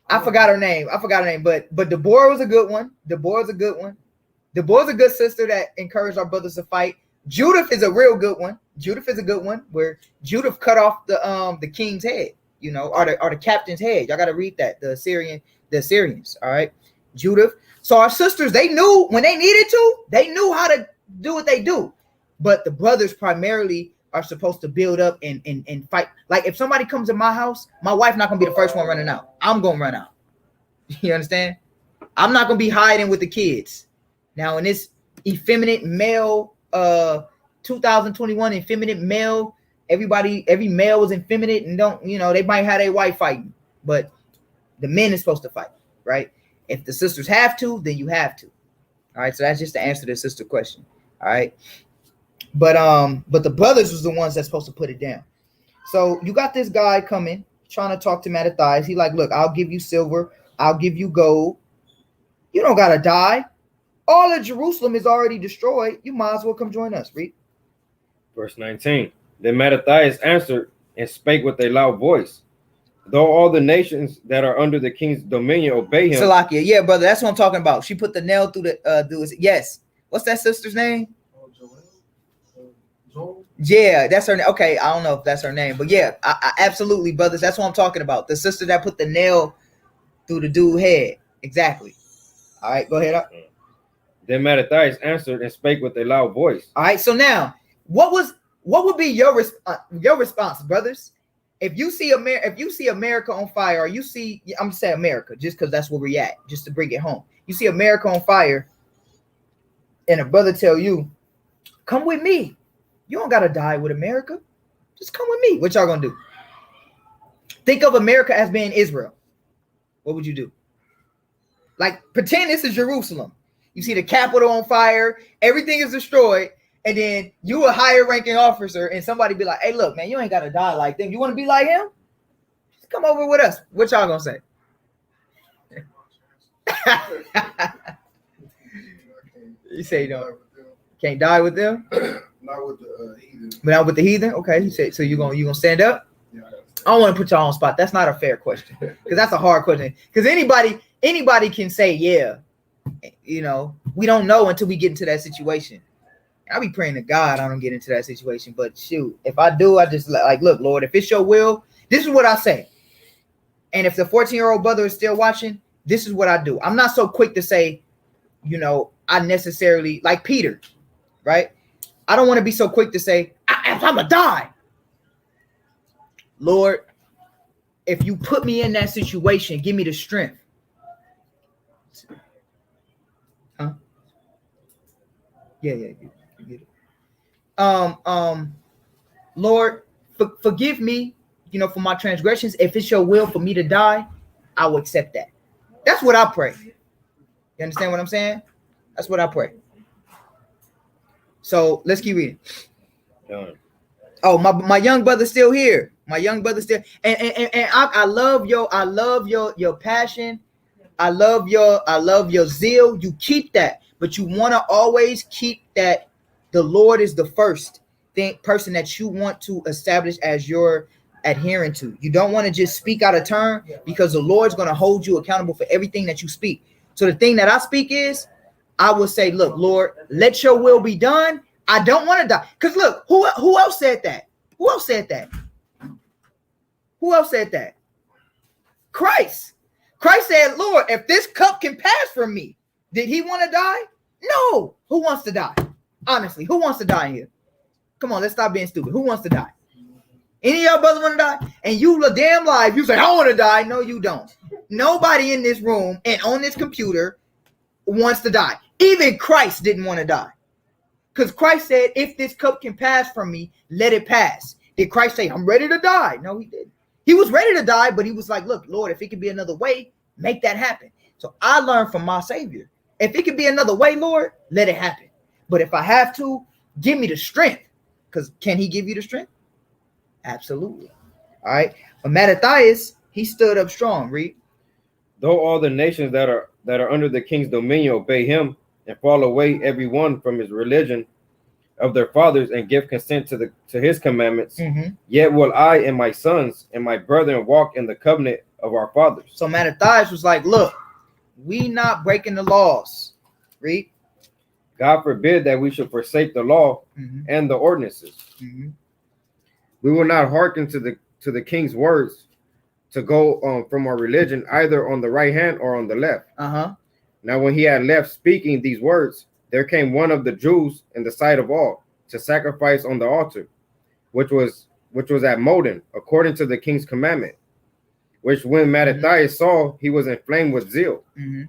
[SPEAKER 1] I forgot her name. But Deborah was a good one. Deborah's a good sister that encouraged our brothers to fight. Judith is a real good one. Judith is a good one where Judith cut off the king's head, you know, or the captain's head. Y'all got to read that. The Assyrians. All right. Judith. So our sisters, they knew when they needed to, they knew how to do what they do. But the brothers primarily are supposed to build up and fight. Like if somebody comes in my house, my wife not going to be the first one running out. I'm going to run out. You understand? I'm not going to be hiding with the kids. Now in this effeminate male 2021 effeminate male, every male is effeminate and don't, you know, they might have their wife fighting, but the men is supposed to fight, right? If the sisters have to, then you have to. All right, so that's just to answer the sister question. All right, but the brothers was the ones that's supposed to put it down. So you got this guy coming trying to talk to Mattathias. He like, look, I'll give you silver, I'll give you gold. You don't gotta die. All of Jerusalem is already destroyed. You might as well come join us. Read.
[SPEAKER 3] Verse 19. Then Mattathias answered and spake with a loud voice, though all the nations that are under the king's dominion obey him.
[SPEAKER 1] Salakia, yeah, brother, that's what I'm talking about. She put the nail through the yes. What's that sister's name?
[SPEAKER 2] Joel.
[SPEAKER 1] Yeah, that's her name. Okay, I don't know if that's her name, but yeah, I absolutely, brothers. That's what I'm talking about. The sister that put the nail through the dude's head. Exactly. All right, go ahead.
[SPEAKER 3] Then Mattathias answered and spake with a loud voice.
[SPEAKER 1] All right, so now, what would be your response, brothers? If you see America on fire, or you see, I'm gonna say America, just because that's where we're at, just to bring it home. You see America on fire, and a brother tell you, "Come with me. You don't gotta die with America. Just come with me." What y'all gonna do? Think of America as being Israel. What would you do? Like, pretend this is Jerusalem. You see the Capitol on fire. Everything is destroyed. And then you a higher ranking officer and somebody be like, hey, look, man, you ain't got to die like them. You want to be like him? Just come over with us. What y'all going to say? You say you don't. Can't die with them?
[SPEAKER 4] Not with the heathen.
[SPEAKER 1] But not with the heathen? Okay. You say, so you gonna stand up?
[SPEAKER 4] Yeah,
[SPEAKER 1] I don't want to put y'all on spot. That's not a fair question. Because that's a hard question. Because anybody can say, yeah. You know, we don't know until we get into that situation. I'll be praying to God I don't get into that situation. But shoot, if I do, I just like, look, Lord, if it's your will, this is what I say. And if the 14-year-old brother is still watching, this is what I do. I'm not so quick to say, you know, I necessarily, like Peter, right? I don't want to be so quick to say, I'm going to die. Lord, if you put me in that situation, give me the strength. Huh? Yeah. You get it. Lord, forgive me, you know, for my transgressions. If it's your will for me to die, I will accept that. That's what I pray. You understand what I'm saying? That's what I pray. So let's keep reading. Oh, my young brother's still here. My young brother still, and I love your passion. I love your zeal. You keep that, but you want to always keep that the Lord is the first person that you want to establish as your adherent to. You don't want to just speak out of turn, because the Lord's going to hold you accountable for everything that you speak. So the thing that I speak is, I will say, look, Lord, let your will be done. I don't want to die. Because look, who else said that? Who else said that? Who else said that? Christ. Christ said, Lord, if this cup can pass from me, did he want to die? No. Who wants to die? Honestly, who wants to die here? Come on, let's stop being stupid. Who wants to die? Any of y'all brothers want to die? And you look damn live. You say, I want to die. No, you don't. Nobody in this room and on this computer wants to die. Even Christ didn't want to die. Because Christ said, if this cup can pass from me, let it pass. Did Christ say, I'm ready to die? No, he didn't. He was ready to die, but he was like, look, Lord, if it could be another way, make that happen. So I learned from my Savior. If it could be another way, Lord, let it happen. But if I have to, give me the strength. Because can he give you the strength? Absolutely. All right. But Mattathias, he stood up strong. Read.
[SPEAKER 3] Though all the nations that are under the king's dominion obey him and fall away every one from his religion of their fathers and give consent to his commandments, yet will I and my sons and my brethren walk in the covenant of our fathers.
[SPEAKER 1] So Mattathias was like, look, we not breaking the laws. Read.
[SPEAKER 3] God forbid that we should forsake the law and the ordinances. We will not hearken to the king's words to go from our religion, either on the right hand or on the left. Now when he had left speaking these words, there came one of the Jews in the sight of all to sacrifice on the altar, which was at Modin, according to the king's commandment. Which when Mattathias saw, he was inflamed with zeal, and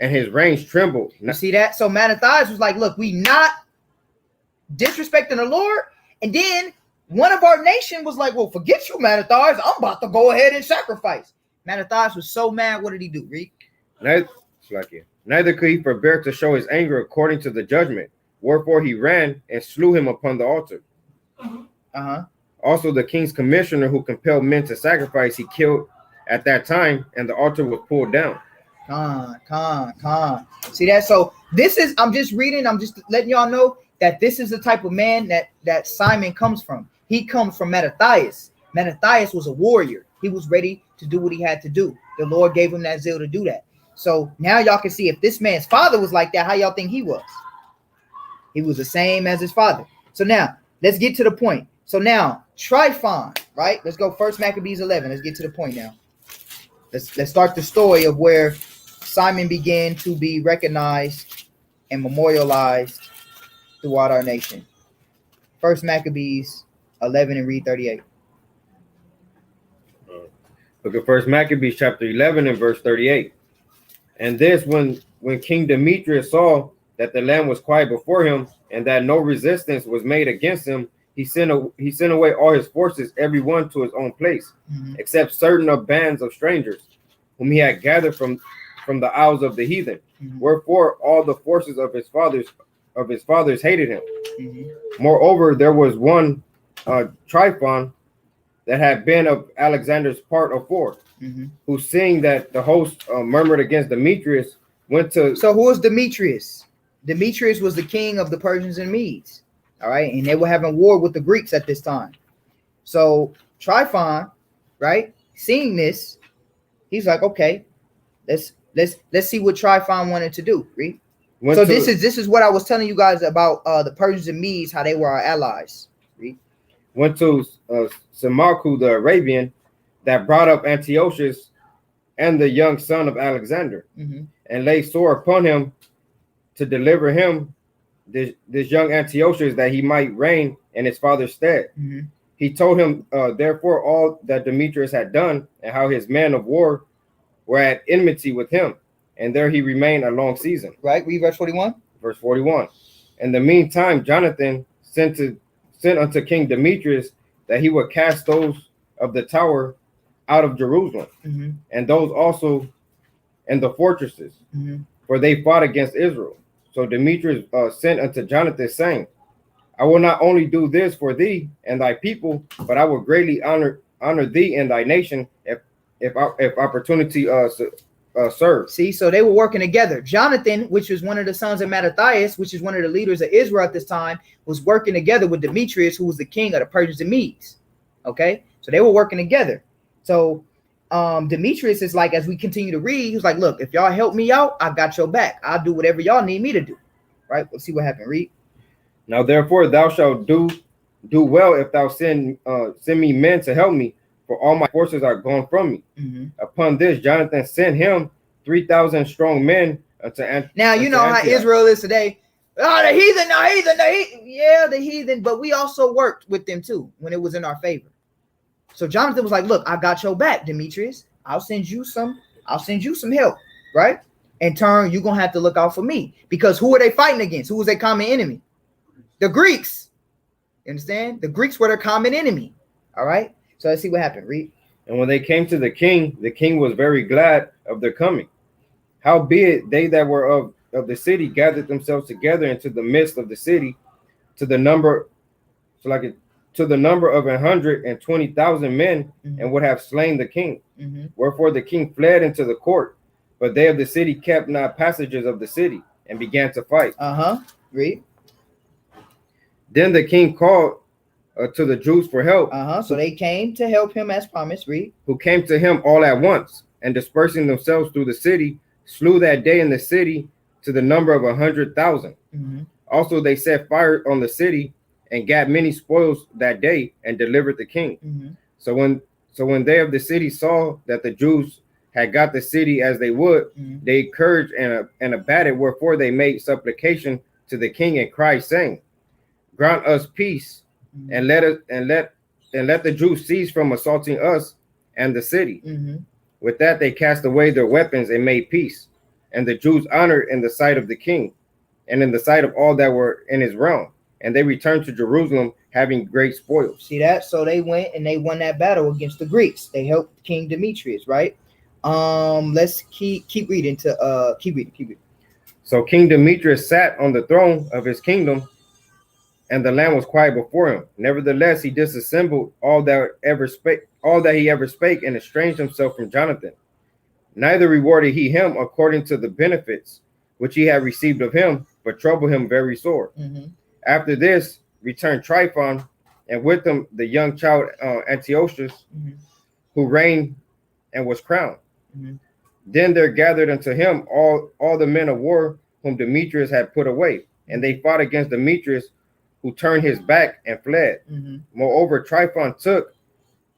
[SPEAKER 3] his reins trembled.
[SPEAKER 1] You see that? So Mattathias was like, look, we not disrespecting the Lord. And then one of our nation was like, well, forget you, Mattathias. I'm about to go ahead and sacrifice. Mattathias was so mad. What did he do, Reed?
[SPEAKER 3] Neither could he forbear to show his anger according to the judgment. Wherefore he ran and slew him upon the altar. Also the king's commissioner who compelled men to sacrifice, he killed at that time, and the altar was pulled down.
[SPEAKER 1] See that? So this is, I'm just reading, I'm just letting y'all know that this is the type of man that Simon comes from. He comes from Mattathias. Mattathias was a warrior. He was ready to do what he had to do. The Lord gave him that zeal to do that. So now y'all can see if this man's father was like that, how y'all think he was? He was the same as his father. So now let's get to the point. So now Tryphon, right? Let's go First Maccabees 11. Let's get to the point now. Let's start the story of where Simon began to be recognized and memorialized throughout our nation. First Maccabees 11 and read 38.
[SPEAKER 3] Look at First Maccabees chapter 11 and verse 38. And this when King Demetrius saw that the land was quiet before him and that no resistance was made against him, he sent away all his forces, every one to his own place, except certain of bands of strangers, whom he had gathered from from the isles of the heathen.
[SPEAKER 1] Mhm.
[SPEAKER 3] Wherefore all the forces of his fathers hated him.
[SPEAKER 1] Mhm.
[SPEAKER 3] Moreover, there was one Tryphon that had been of Alexander's part afore,
[SPEAKER 1] Mhm.
[SPEAKER 3] who seeing that the host murmured against Demetrius, went to.
[SPEAKER 1] So who was Demetrius? Demetrius was the king of the Persians and Medes. All right, and they were having war with the Greeks at this time. So Tryphon, right, seeing this, he's like, okay, let's see what Tryphon wanted to do. Read. So this is what I was telling you guys about the Persians and Medes, how they were our allies. Read.
[SPEAKER 3] Went to Samarku the Arabian, that brought up Antiochus and the young son of Alexander,
[SPEAKER 1] Mm-hmm.
[SPEAKER 3] and laid sore upon him to deliver him this young Antiochus, that he might reign in his father's stead.
[SPEAKER 1] Mm-hmm.
[SPEAKER 3] He told him therefore all that Demetrius had done, and how his men of war were at enmity with him, and there he remained a long season.
[SPEAKER 1] Right, read verse 41.
[SPEAKER 3] Verse 41. In the meantime, Jonathan sent unto King Demetrius that he would cast those of the tower out of Jerusalem,
[SPEAKER 1] Mm-hmm.
[SPEAKER 3] and those also in the fortresses,
[SPEAKER 1] Mm-hmm.
[SPEAKER 3] for they fought against Israel. So Demetrius sent unto Jonathan, saying, I will not only do this for thee and thy people, but I will greatly honor thee and thy nation if opportunity serves.
[SPEAKER 1] See, so they were working together. Jonathan, which was one of the sons of Mattathias, which is one of the leaders of Israel at this time, was working together with Demetrius, who was the king of the Persians and Medes. Okay, so they were working together. So Demetrius is like, as we continue to read, he's like, look, if y'all help me out, I got your back. I'll do whatever y'all need me to do. Right? Let's see what happened. Read.
[SPEAKER 3] Now therefore thou shalt do well if thou send me men to help me, for all my forces are gone from me.
[SPEAKER 1] Mm-hmm.
[SPEAKER 3] Upon this, Jonathan sent him 3,000 strong men unto Antioch.
[SPEAKER 1] Now you know how Israel is today. Oh, the heathen, yeah, the heathen. But we also worked with them too when it was in our favor. So Jonathan was like, look, I got your back, Demetrius. I'll send you some help, right? In turn, you're gonna have to look out for me, because who are they fighting against? Who was their common enemy? The Greeks. You understand? The Greeks were their common enemy. All right. So let's see what happened. Read.
[SPEAKER 3] And when they came to the king was very glad of their coming. Howbeit they that were of the city gathered themselves together into the midst of the city, to the number of 120,000 men,
[SPEAKER 1] Mm-hmm.
[SPEAKER 3] and would have slain the king.
[SPEAKER 1] Mm-hmm.
[SPEAKER 3] Wherefore the king fled into the court, but they of the city kept not passages of the city, and began to fight.
[SPEAKER 1] Read.
[SPEAKER 3] Then the king called to the Jews for help.
[SPEAKER 1] So they came to help him as promised. Read.
[SPEAKER 3] Who came to him all at once, and dispersing themselves through the city, slew that day in the city to the number of 100,000.
[SPEAKER 1] Mm-hmm.
[SPEAKER 3] Also they set fire on the city, and got many spoils that day, and delivered the king.
[SPEAKER 1] Mm-hmm.
[SPEAKER 3] So when they of the city saw that the Jews had got the city as they would,
[SPEAKER 1] Mm-hmm.
[SPEAKER 3] they encouraged and abated. Wherefore they made supplication to the king and cried, saying, grant us peace,
[SPEAKER 1] Mm-hmm.
[SPEAKER 3] and let the Jews cease from assaulting us and the city.
[SPEAKER 1] Mm-hmm.
[SPEAKER 3] With that they cast away their weapons and made peace, and the Jews honored in the sight of the king, and in the sight of all that were in his realm. And they returned to Jerusalem, having great spoils.
[SPEAKER 1] See that? So they went and they won that battle against the Greeks. They helped King Demetrius, right? Let's keep reading to keep reading.
[SPEAKER 3] So King Demetrius sat on the throne of his kingdom, and the land was quiet before him. Nevertheless, he disassembled all that he ever spake, and estranged himself from Jonathan. Neither rewarded he him according to the benefits which he had received of him, but troubled him very sore.
[SPEAKER 1] Mm-hmm.
[SPEAKER 3] After this returned Tryphon, and with him the young child Antiochus,
[SPEAKER 1] Mm-hmm.
[SPEAKER 3] who reigned and was crowned.
[SPEAKER 1] Mm-hmm.
[SPEAKER 3] Then there gathered unto him all the men of war whom Demetrius had put away, and they fought against Demetrius, who turned his back and fled.
[SPEAKER 1] Mm-hmm.
[SPEAKER 3] Moreover, Tryphon took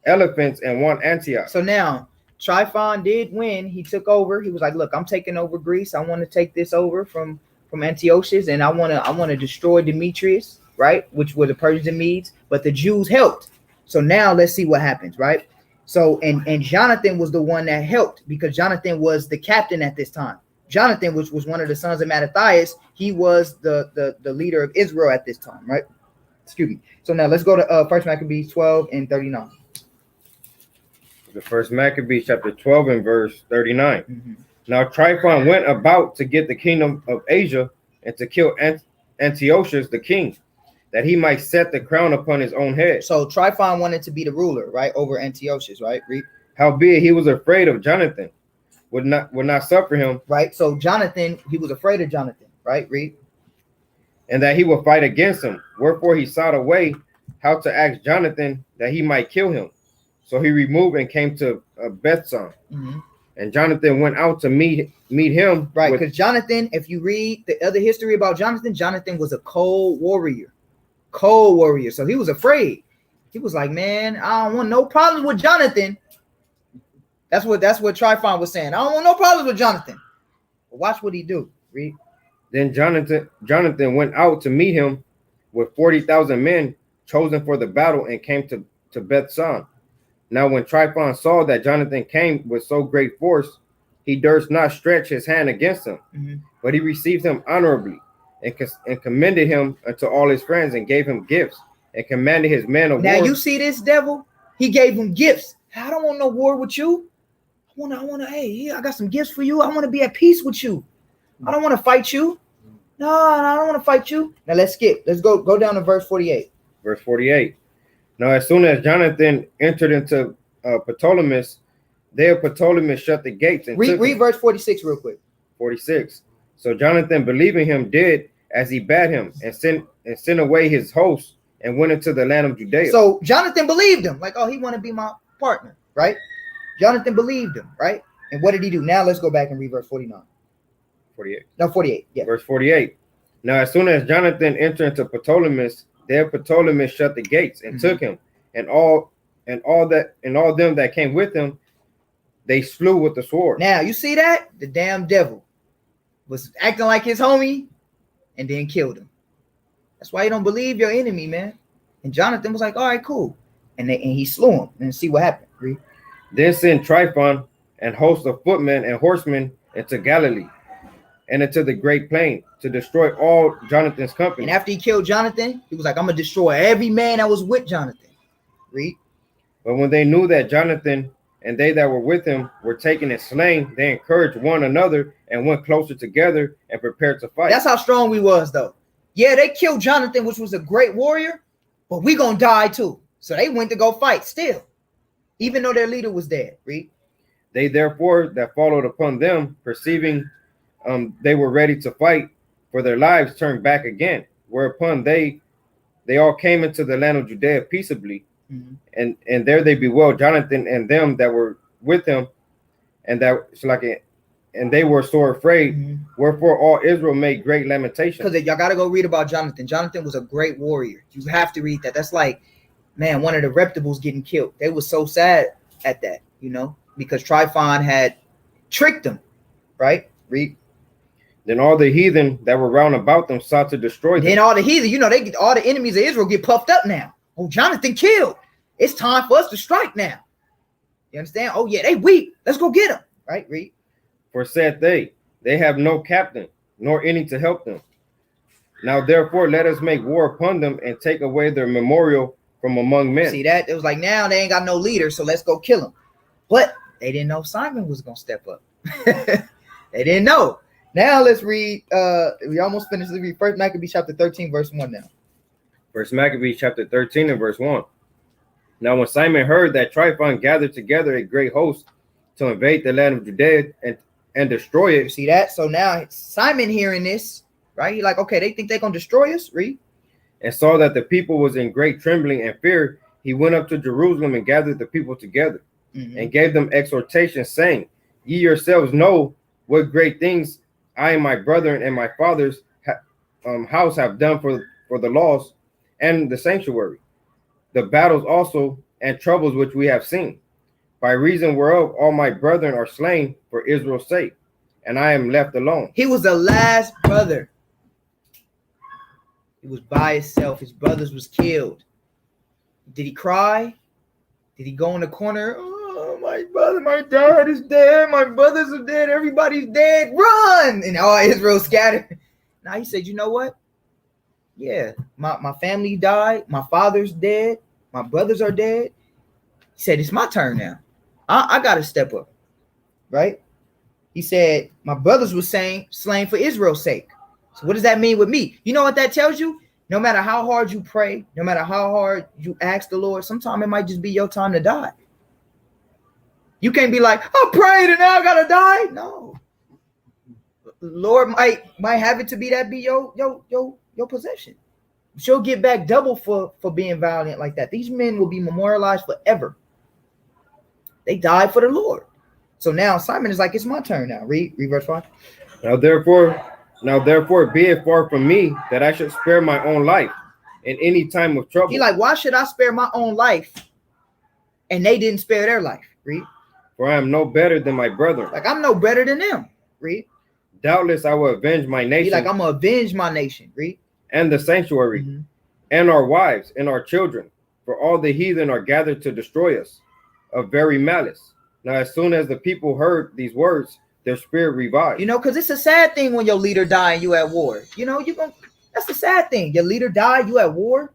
[SPEAKER 3] elephants and won Antioch.
[SPEAKER 1] So now Tryphon did win. He took over. He was like, look, I'm taking over Greece. I want to take this over from Antiochus, and I want to destroy Demetrius, right? Which were the Persians and Medes, but the Jews helped. So now let's see what happens, right? So and Jonathan was the one that helped, because Jonathan was the captain at this time. Jonathan, which was one of the sons of Mattathias, he was the leader of Israel at this time, right? Excuse me. So now let's go to First Maccabees 12 and 39.
[SPEAKER 3] The first Maccabees chapter 12 and verse 39.
[SPEAKER 1] Mm-hmm.
[SPEAKER 3] Now Tryphon went about to get the kingdom of Asia and to kill Antiochus the king, that he might set the crown upon his own head.
[SPEAKER 1] So Tryphon wanted to be the ruler, right, over Antiochus, right? Read.
[SPEAKER 3] Howbeit he was afraid of Jonathan, would not suffer him.
[SPEAKER 1] Right. So Jonathan, he was afraid of Jonathan, right? Read.
[SPEAKER 3] And that he would fight against him. Wherefore he sought a way how to ask Jonathan that he might kill him. So he removed and came to Bethsan.
[SPEAKER 1] Mm-hmm.
[SPEAKER 3] And Jonathan went out to meet him.
[SPEAKER 1] Right, because Jonathan, if you read the other history about Jonathan, Jonathan was a cold warrior. So he was afraid. He was like, man, I don't want no problems with Jonathan. That's what Tryphon was saying. I don't want no problems with Jonathan. But watch what he do. Read.
[SPEAKER 3] Then Jonathan went out to meet him with 40,000 men chosen for the battle and came to Bethsan. Now when Tryphon saw that Jonathan came with so great force, he durst not stretch his hand against him, but he received him honorably and commended him unto all his friends and gave him gifts and commanded his men of war.
[SPEAKER 1] Now you see this devil? He gave him gifts. I don't want no war with you. I want to, hey, I got some gifts for you. I want to be at peace with you. I don't want to fight you. No, I don't want to fight you. Now let's skip. Let's go down to verse 48.
[SPEAKER 3] Verse 48. Now, as soon as Jonathan entered into Ptolemais, there Ptolemais shut the gates and
[SPEAKER 1] read verse 46 real quick.
[SPEAKER 3] 46. So Jonathan, believing him, did as he bade him, and sent away his hosts and went into the land of Judea.
[SPEAKER 1] So Jonathan believed him, like, oh, he want to be my partner, right? Jonathan believed him, right? And what did he do? Now let's go back and read verse 49.
[SPEAKER 3] 48.
[SPEAKER 1] No, 48. Yeah.
[SPEAKER 3] Verse 48. Now, as soon as Jonathan entered into Ptolemais, there Ptolemais shut the gates and took him, and all them that came with him, they slew with the sword.
[SPEAKER 1] Now you see that the damn devil was acting like his homie, and then killed him. That's why you don't believe your enemy, man. And Jonathan was like, all right, cool, and he slew him. And see what happened. Read.
[SPEAKER 3] Then sent Tryphon and host of footmen and horsemen into Galilee and into the great plain to destroy all Jonathan's company.
[SPEAKER 1] And after he killed Jonathan, he was like, I'm going to destroy every man that was with Jonathan. Read.
[SPEAKER 3] But when they knew that Jonathan and they that were with him were taken and slain, they encouraged one another and went closer together and prepared to fight.
[SPEAKER 1] That's how strong we was, though. Yeah, they killed Jonathan, which was a great warrior, but we going to die too. So they went to go fight still, even though their leader was dead. Read.
[SPEAKER 3] They therefore that followed upon them, perceiving they were ready to fight for their lives, turned back again, whereupon they all came into the land of Judea peaceably, and there they bewailed Jonathan and them that were with him, and they were sore afraid. Wherefore all Israel made great lamentation.
[SPEAKER 1] Because y'all got to go read about Jonathan. Jonathan was a great warrior. You have to read that. That's like, man, one of the reptibles getting killed. They were so sad at that, because Tryphon had tricked them, right? Read.
[SPEAKER 3] Then all the heathen that were round about them sought to destroy them.
[SPEAKER 1] Then all the heathen, all the enemies of Israel get puffed up now. Oh, Jonathan killed. It's time for us to strike now. You understand? Oh, yeah, they weak. Let's go get them. Right? Read.
[SPEAKER 3] For said they have no captain, nor any to help them. Now, therefore, let us make war upon them and take away their memorial from among men.
[SPEAKER 1] See that? It was like, now they ain't got no leader, so let's go kill them. But they didn't know Simon was going to step up. They didn't know. Now let's read. We almost finished. Let's read First Maccabees chapter 13, verse 1 now.
[SPEAKER 3] First Maccabees chapter 13 and verse 1. Now when Simon heard that Tryphon gathered together a great host to invade the land of Judea and destroy it.
[SPEAKER 1] You see that? So now Simon hearing this, right? He's like, okay, they think they're going to destroy us. Read.
[SPEAKER 3] And saw that the people was in great trembling and fear. He went up to Jerusalem and gathered the people together and gave them exhortation, saying, ye yourselves know what great things I and my brethren and my father's house have done for the laws and the sanctuary, the battles also and troubles which we have seen, by reason whereof all my brethren are slain for Israel's sake, and I am left alone.
[SPEAKER 1] He was the last brother. He was by himself. His brothers was killed. Did he cry? Did he go in the corner? Oh, my brother, my dad is dead. My brothers are dead. Everybody's dead. Run! And all Israel scattered. Now he said, you know what? Yeah, my family died. My father's dead. My brothers are dead. He said, it's my turn now. I got to step up. Right? He said, my brothers were slain for Israel's sake. So what does that mean with me? You know what that tells you? No matter how hard you pray, no matter how hard you ask the Lord, sometimes it might just be your time to die. You can't be like, I prayed and now I gotta die. No. Lord might have it to be your possession. She'll get back double for being valiant like that. These men will be memorialized forever. They died for the Lord. So now Simon is like, it's my turn now. Read verse 5.
[SPEAKER 3] Now therefore be it far from me that I should spare my own life in any time of trouble.
[SPEAKER 1] He like, why should I spare my own life? And they didn't spare their life. Read.
[SPEAKER 3] For I am no better than my brethren.
[SPEAKER 1] Like, I'm no better than them. Read.
[SPEAKER 3] Doubtless I will avenge my nation.
[SPEAKER 1] He like, I'm gonna avenge my nation. Read.
[SPEAKER 3] And the sanctuary, and our wives and our children, for all the heathen are gathered to destroy us of very malice. Now, as soon as the people heard these words, their spirit revived.
[SPEAKER 1] You know, because it's a sad thing when your leader die and you at war. You know, that's the sad thing. Your leader died, you at war.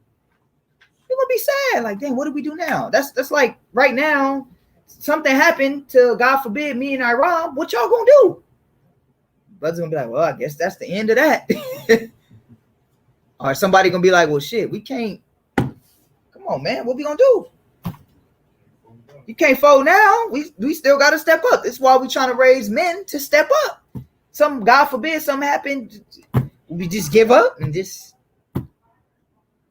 [SPEAKER 1] You're gonna be sad. Like, dang, what do we do now? That's like right now, something happened to, God forbid, me and Iran. What y'all gonna do? Brother's gonna be like, well, I guess that's the end of that. Or somebody gonna be like, well, shit, we can't. Come on, man, what we gonna do? You can't fold now. We still gotta step up. That's why we trying to raise men to step up. God forbid, something happened, we just give up and just.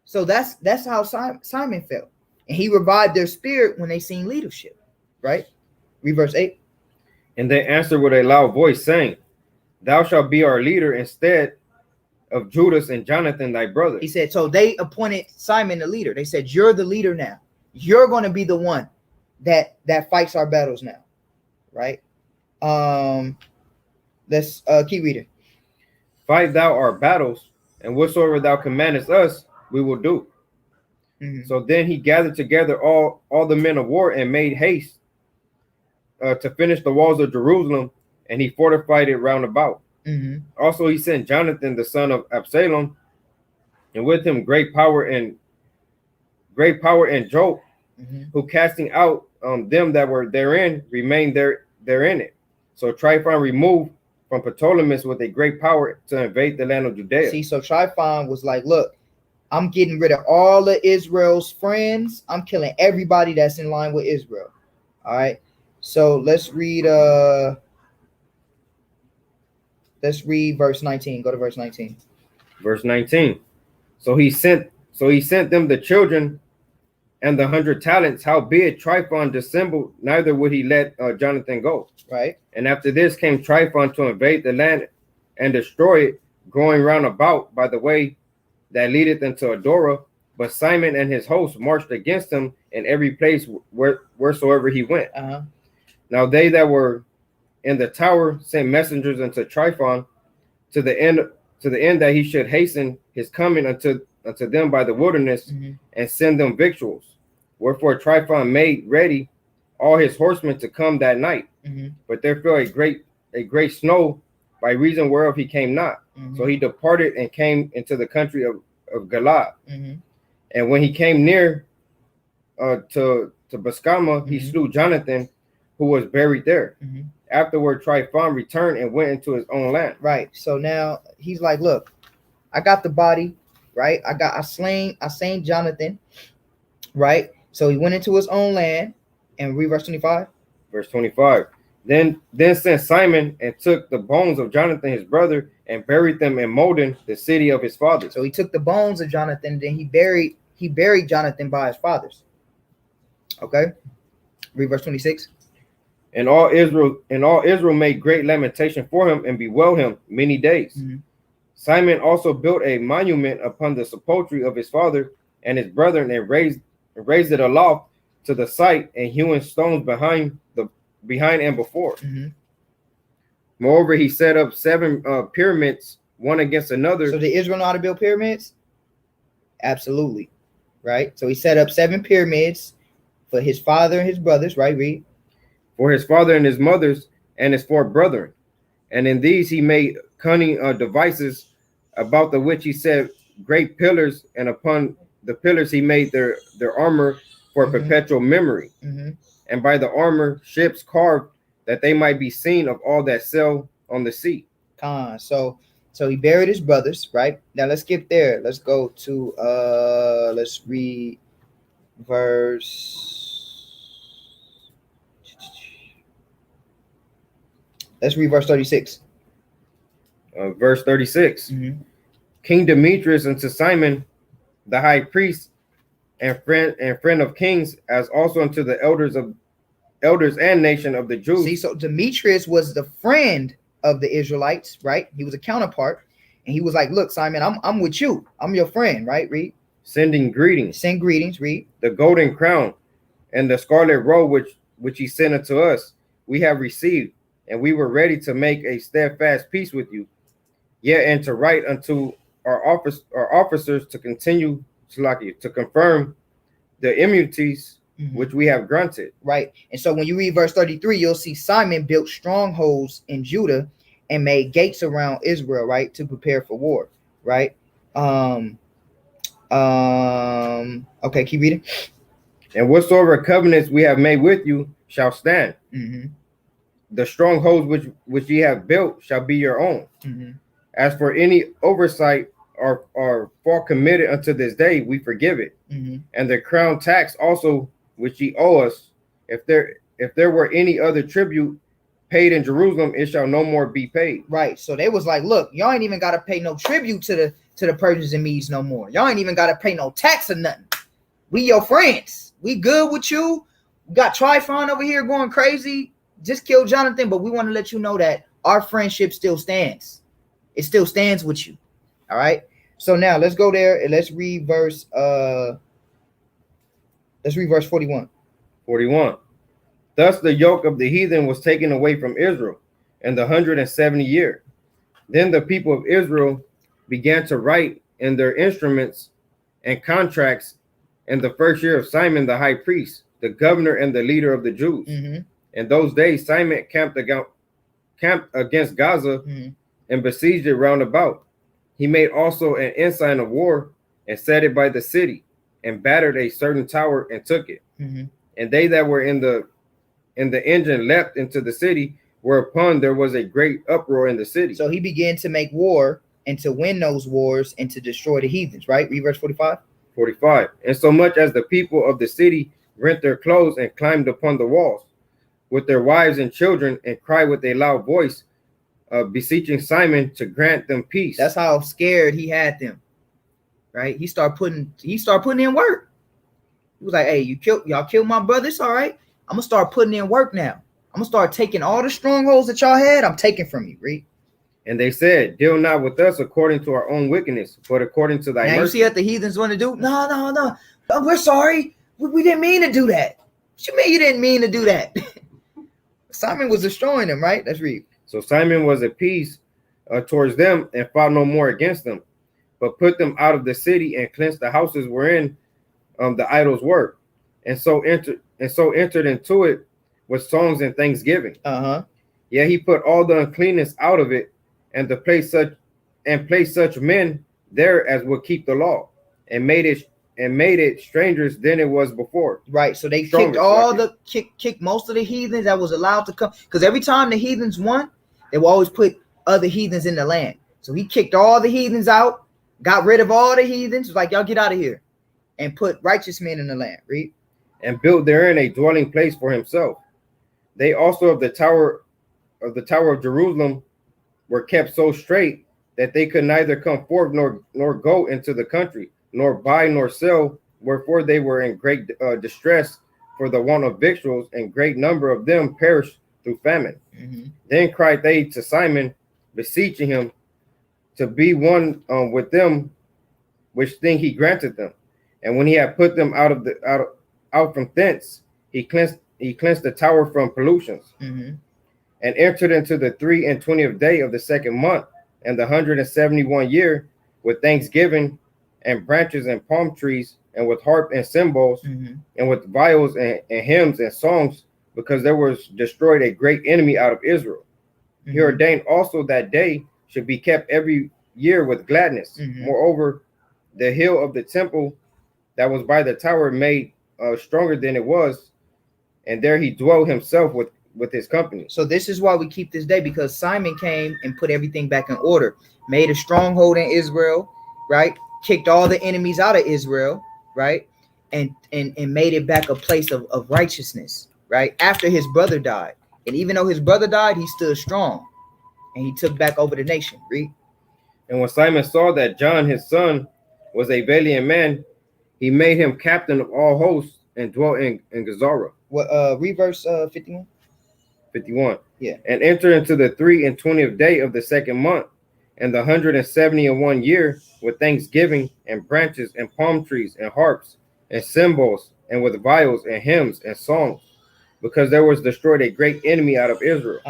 [SPEAKER 1] So that's how Simon felt, and he revived their spirit when they seen leadership. Right? Read verse 8.
[SPEAKER 3] And they answered with a loud voice, saying, Thou shalt be our leader instead of Judas and Jonathan thy brother.
[SPEAKER 1] He said, so they appointed Simon the leader. They said, you're the leader now. You're going to be the one that fights our battles now. Right? Let's keep reading.
[SPEAKER 3] Fight thou our battles, and whatsoever thou commandest us, we will do. So then he gathered together all the men of war and made haste to finish the walls of Jerusalem, and he fortified it round about. Also, he sent Jonathan, the son of Absalom, and with him great power and Job, who casting out them that were therein remained therein it. So Tryphon removed from Ptolemais with a great power to invade the land of Judea.
[SPEAKER 1] See, so Tryphon was like, look, I'm getting rid of all of Israel's friends. I'm killing everybody that's in line with Israel. All right. So let's read verse 19. Go to verse 19.
[SPEAKER 3] Verse 19. So he sent them the children and the 100 talents. Howbeit Tryphon dissembled, neither would he let Jonathan go.
[SPEAKER 1] Right.
[SPEAKER 3] And after this came Tryphon to invade the land and destroy it, going round about by the way that leadeth into Adora. But Simon and his host marched against him in every place wheresoever he went. Now they that were in the tower sent messengers unto Tryphon to the end that he should hasten his coming unto them by the wilderness and send them victuals. Wherefore Tryphon made ready all his horsemen to come that night. But there fell a great snow, by reason whereof he came not. So he departed and came into the country of Galaad. And when he came near to Bascama, he slew Jonathan, who was buried there. Afterward, Tryphon returned and went into his own land.
[SPEAKER 1] Right. So now he's like, look, I got the body, right? I slain Jonathan, right? So he went into his own land, and read verse 25.
[SPEAKER 3] Verse 25. Then sent Simon and took the bones of Jonathan his brother and buried them in Modin, the city of his fathers.
[SPEAKER 1] So he took the bones of Jonathan, then he buried Jonathan by his fathers. Okay. Read verse 26.
[SPEAKER 3] And all Israel made great lamentation for him and bewailed him many days. Simon also built a monument upon the sepulchre of his father and his brethren, and raised it aloft to the site, and hewn stones behind and before. Moreover, he set up 7 pyramids, one against another.
[SPEAKER 1] So did Israel know how to build pyramids? Absolutely. Right. So he set up 7 pyramids for his father and his brothers. Right. Read.
[SPEAKER 3] For his father and his mothers and his 4 brethren. And in these he made cunning devices, about the which he set great pillars, and upon the pillars he made their armor for perpetual memory. And by the armor ships carved that they might be seen of all that sail on the sea.
[SPEAKER 1] So he buried his brothers, right? Now let's get there. Let's go to let's read let's read verse 36.
[SPEAKER 3] Verse 36.
[SPEAKER 1] Mm-hmm.
[SPEAKER 3] King Demetrius unto Simon the high priest and friend of kings, as also unto the elders and nation of the Jews.
[SPEAKER 1] See, so Demetrius was the friend of the Israelites, right? He was a counterpart, and he was like, "Look, Simon, I'm with you. I'm your friend, right?" Read.
[SPEAKER 3] Sending greetings.
[SPEAKER 1] Send greetings. Read.
[SPEAKER 3] The golden crown and the scarlet robe which he sent unto us, we have received, and we were ready to make a steadfast peace with you. Yet and to write unto our officers to continue to confirm the immunities which we have granted.
[SPEAKER 1] Right. And so when you read verse 33, you'll see Simon built strongholds in Judah and made gates around Israel, right, to prepare for war, right? Okay, keep reading.
[SPEAKER 3] And whatsoever covenants we have made with you shall stand.
[SPEAKER 1] Mm-hmm.
[SPEAKER 3] The strongholds which ye have built shall be your own.
[SPEAKER 1] Mm-hmm.
[SPEAKER 3] As for any oversight or fault committed unto this day, we forgive it.
[SPEAKER 1] Mm-hmm.
[SPEAKER 3] And the crown tax also which ye owe us, if there were any other tribute paid in Jerusalem, it shall no more be paid.
[SPEAKER 1] Right. So they was like, look, y'all ain't even got to pay no tribute to the Persians and Medes no more. Y'all ain't even got to pay no tax or nothing. We your friends. We good with you. We got Tryphon over here going crazy. Just killed Jonathan, but we want to let you know that our friendship still stands. It still stands with you. All right. So now let's go there and let's read verse 41.
[SPEAKER 3] 41. Thus the yoke of the heathen was taken away from Israel in the 170 year. Then the people of Israel began to write in their instruments and contracts in the first year of Simon the high priest, the governor and the leader of the Jews.
[SPEAKER 1] Mm-hmm.
[SPEAKER 3] In those days Simon camped against Gaza and besieged it round about. He made also an ensign of war and set it by the city and battered a certain tower and took it.
[SPEAKER 1] Mm-hmm.
[SPEAKER 3] And they that were in the engine leapt into the city, whereupon there was a great uproar in the city.
[SPEAKER 1] So he began to make war and to win those wars and to destroy the heathens, right? Read verse 45.
[SPEAKER 3] 45. And so much as the people of the city rent their clothes and climbed upon the walls with their wives and children and cried with a loud voice, beseeching Simon to grant them peace.
[SPEAKER 1] That's how scared he had them, right? He started putting in work. He was like, hey, y'all killed my brother. It's all right. I'm gonna start putting in work now. I'm gonna start taking all the strongholds that y'all had. I'm taking from you. Read.
[SPEAKER 3] And they said, deal not with us according to our own wickedness, but according to thy mercy.
[SPEAKER 1] You see what the heathens want to do? No. We're sorry. We didn't mean to do that. What you mean you didn't mean to do that? Simon was destroying them, right? Let's read.
[SPEAKER 3] So Simon was at peace towards them and fought no more against them, but put them out of the city and cleansed the houses wherein the idols were, and so entered into it with songs and thanksgiving. Yeah, he put all the uncleanness out of it, and placed such men there as would keep the law, and made it strangers than it was before. Right. So they kicked
[SPEAKER 1] most of the heathens that was allowed to come, because every time the heathens won, they will always put other heathens in the land. So he kicked all the heathens out, got rid of all the heathens, was like, y'all get out of here, and put righteous men in the land. Read.
[SPEAKER 3] And built therein a dwelling place for himself. They also of the tower of Jerusalem were kept so straight that they could neither come forth nor go into the country, nor buy nor sell, wherefore they were in great distress for the want of victuals, and great number of them perished through famine. Then cried they to Simon, beseeching him to be one with them, which thing he granted them. And when he had put them out from thence, he cleansed the tower from pollutions, and entered into the 23rd day of the second month, and the 171 year, with thanksgiving and branches and palm trees, and with harp and cymbals, and with viols and hymns and songs, because there was destroyed a great enemy out of Israel. He ordained also that day should be kept every year with gladness. Moreover, the hill of the temple that was by the tower made stronger than it was, and there he dwelt himself with his company.
[SPEAKER 1] So this is why we keep this day, because Simon came and put everything back in order, made a stronghold in Israel, right? Kicked all the enemies out of Israel, right? And made it back a place of righteousness, right? After his brother died. And even though his brother died, he stood strong and he took back over the nation. Read.
[SPEAKER 3] And when Simon saw that John, his son, was a valiant man, he made him captain of all hosts and dwelt in Gazara.
[SPEAKER 1] What read verse 51?
[SPEAKER 3] 51.
[SPEAKER 1] Yeah.
[SPEAKER 3] And entered into the 23rd day of the second month, and the 171 year, with thanksgiving and branches and palm trees and harps and cymbals, and with viols and hymns and songs, because there was destroyed a great enemy out of Israel.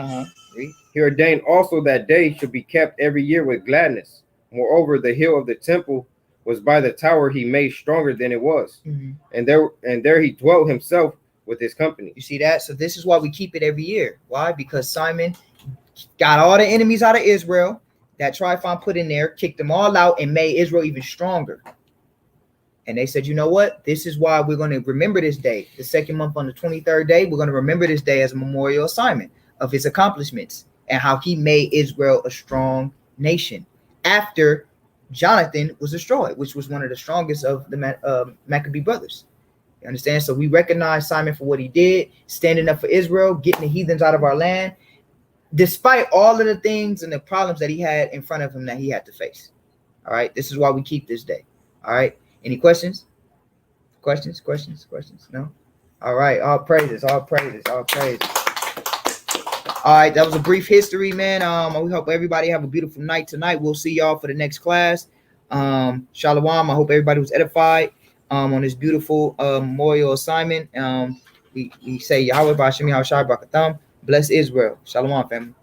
[SPEAKER 1] Read.
[SPEAKER 3] He ordained also that day should be kept every year with gladness. Moreover, the hill of the temple was by the tower he made stronger than it was. And there he dwelt himself with his company.
[SPEAKER 1] You see that? So this is why we keep it every year. Why? Because Simon got all the enemies out of Israel that Tryphon put in there, kicked them all out, and made Israel even stronger. And they said, you know what? This is why we're going to remember this day. The second month on the 23rd day, we're going to remember this day as a memorial of Simon, of his accomplishments, and how he made Israel a strong nation after Jonathan was destroyed, which was one of the strongest of the Maccabee brothers. You understand? So we recognize Simon for what he did, standing up for Israel, getting the heathens out of our land, despite all of the things and the problems that he had in front of him that he had to face. All right. This is why we keep this day. All right. Any questions? Questions? No? All right. All praises. All praises. All praises. All right. That was a brief history, man. We hope everybody have a beautiful night tonight. We'll see y'all for the next class. Shalom. I hope everybody was edified on this beautiful memorial assignment. We say Yahweh Ba'Shem Yahushua Barakatam. Bless Israel. Shalom, family.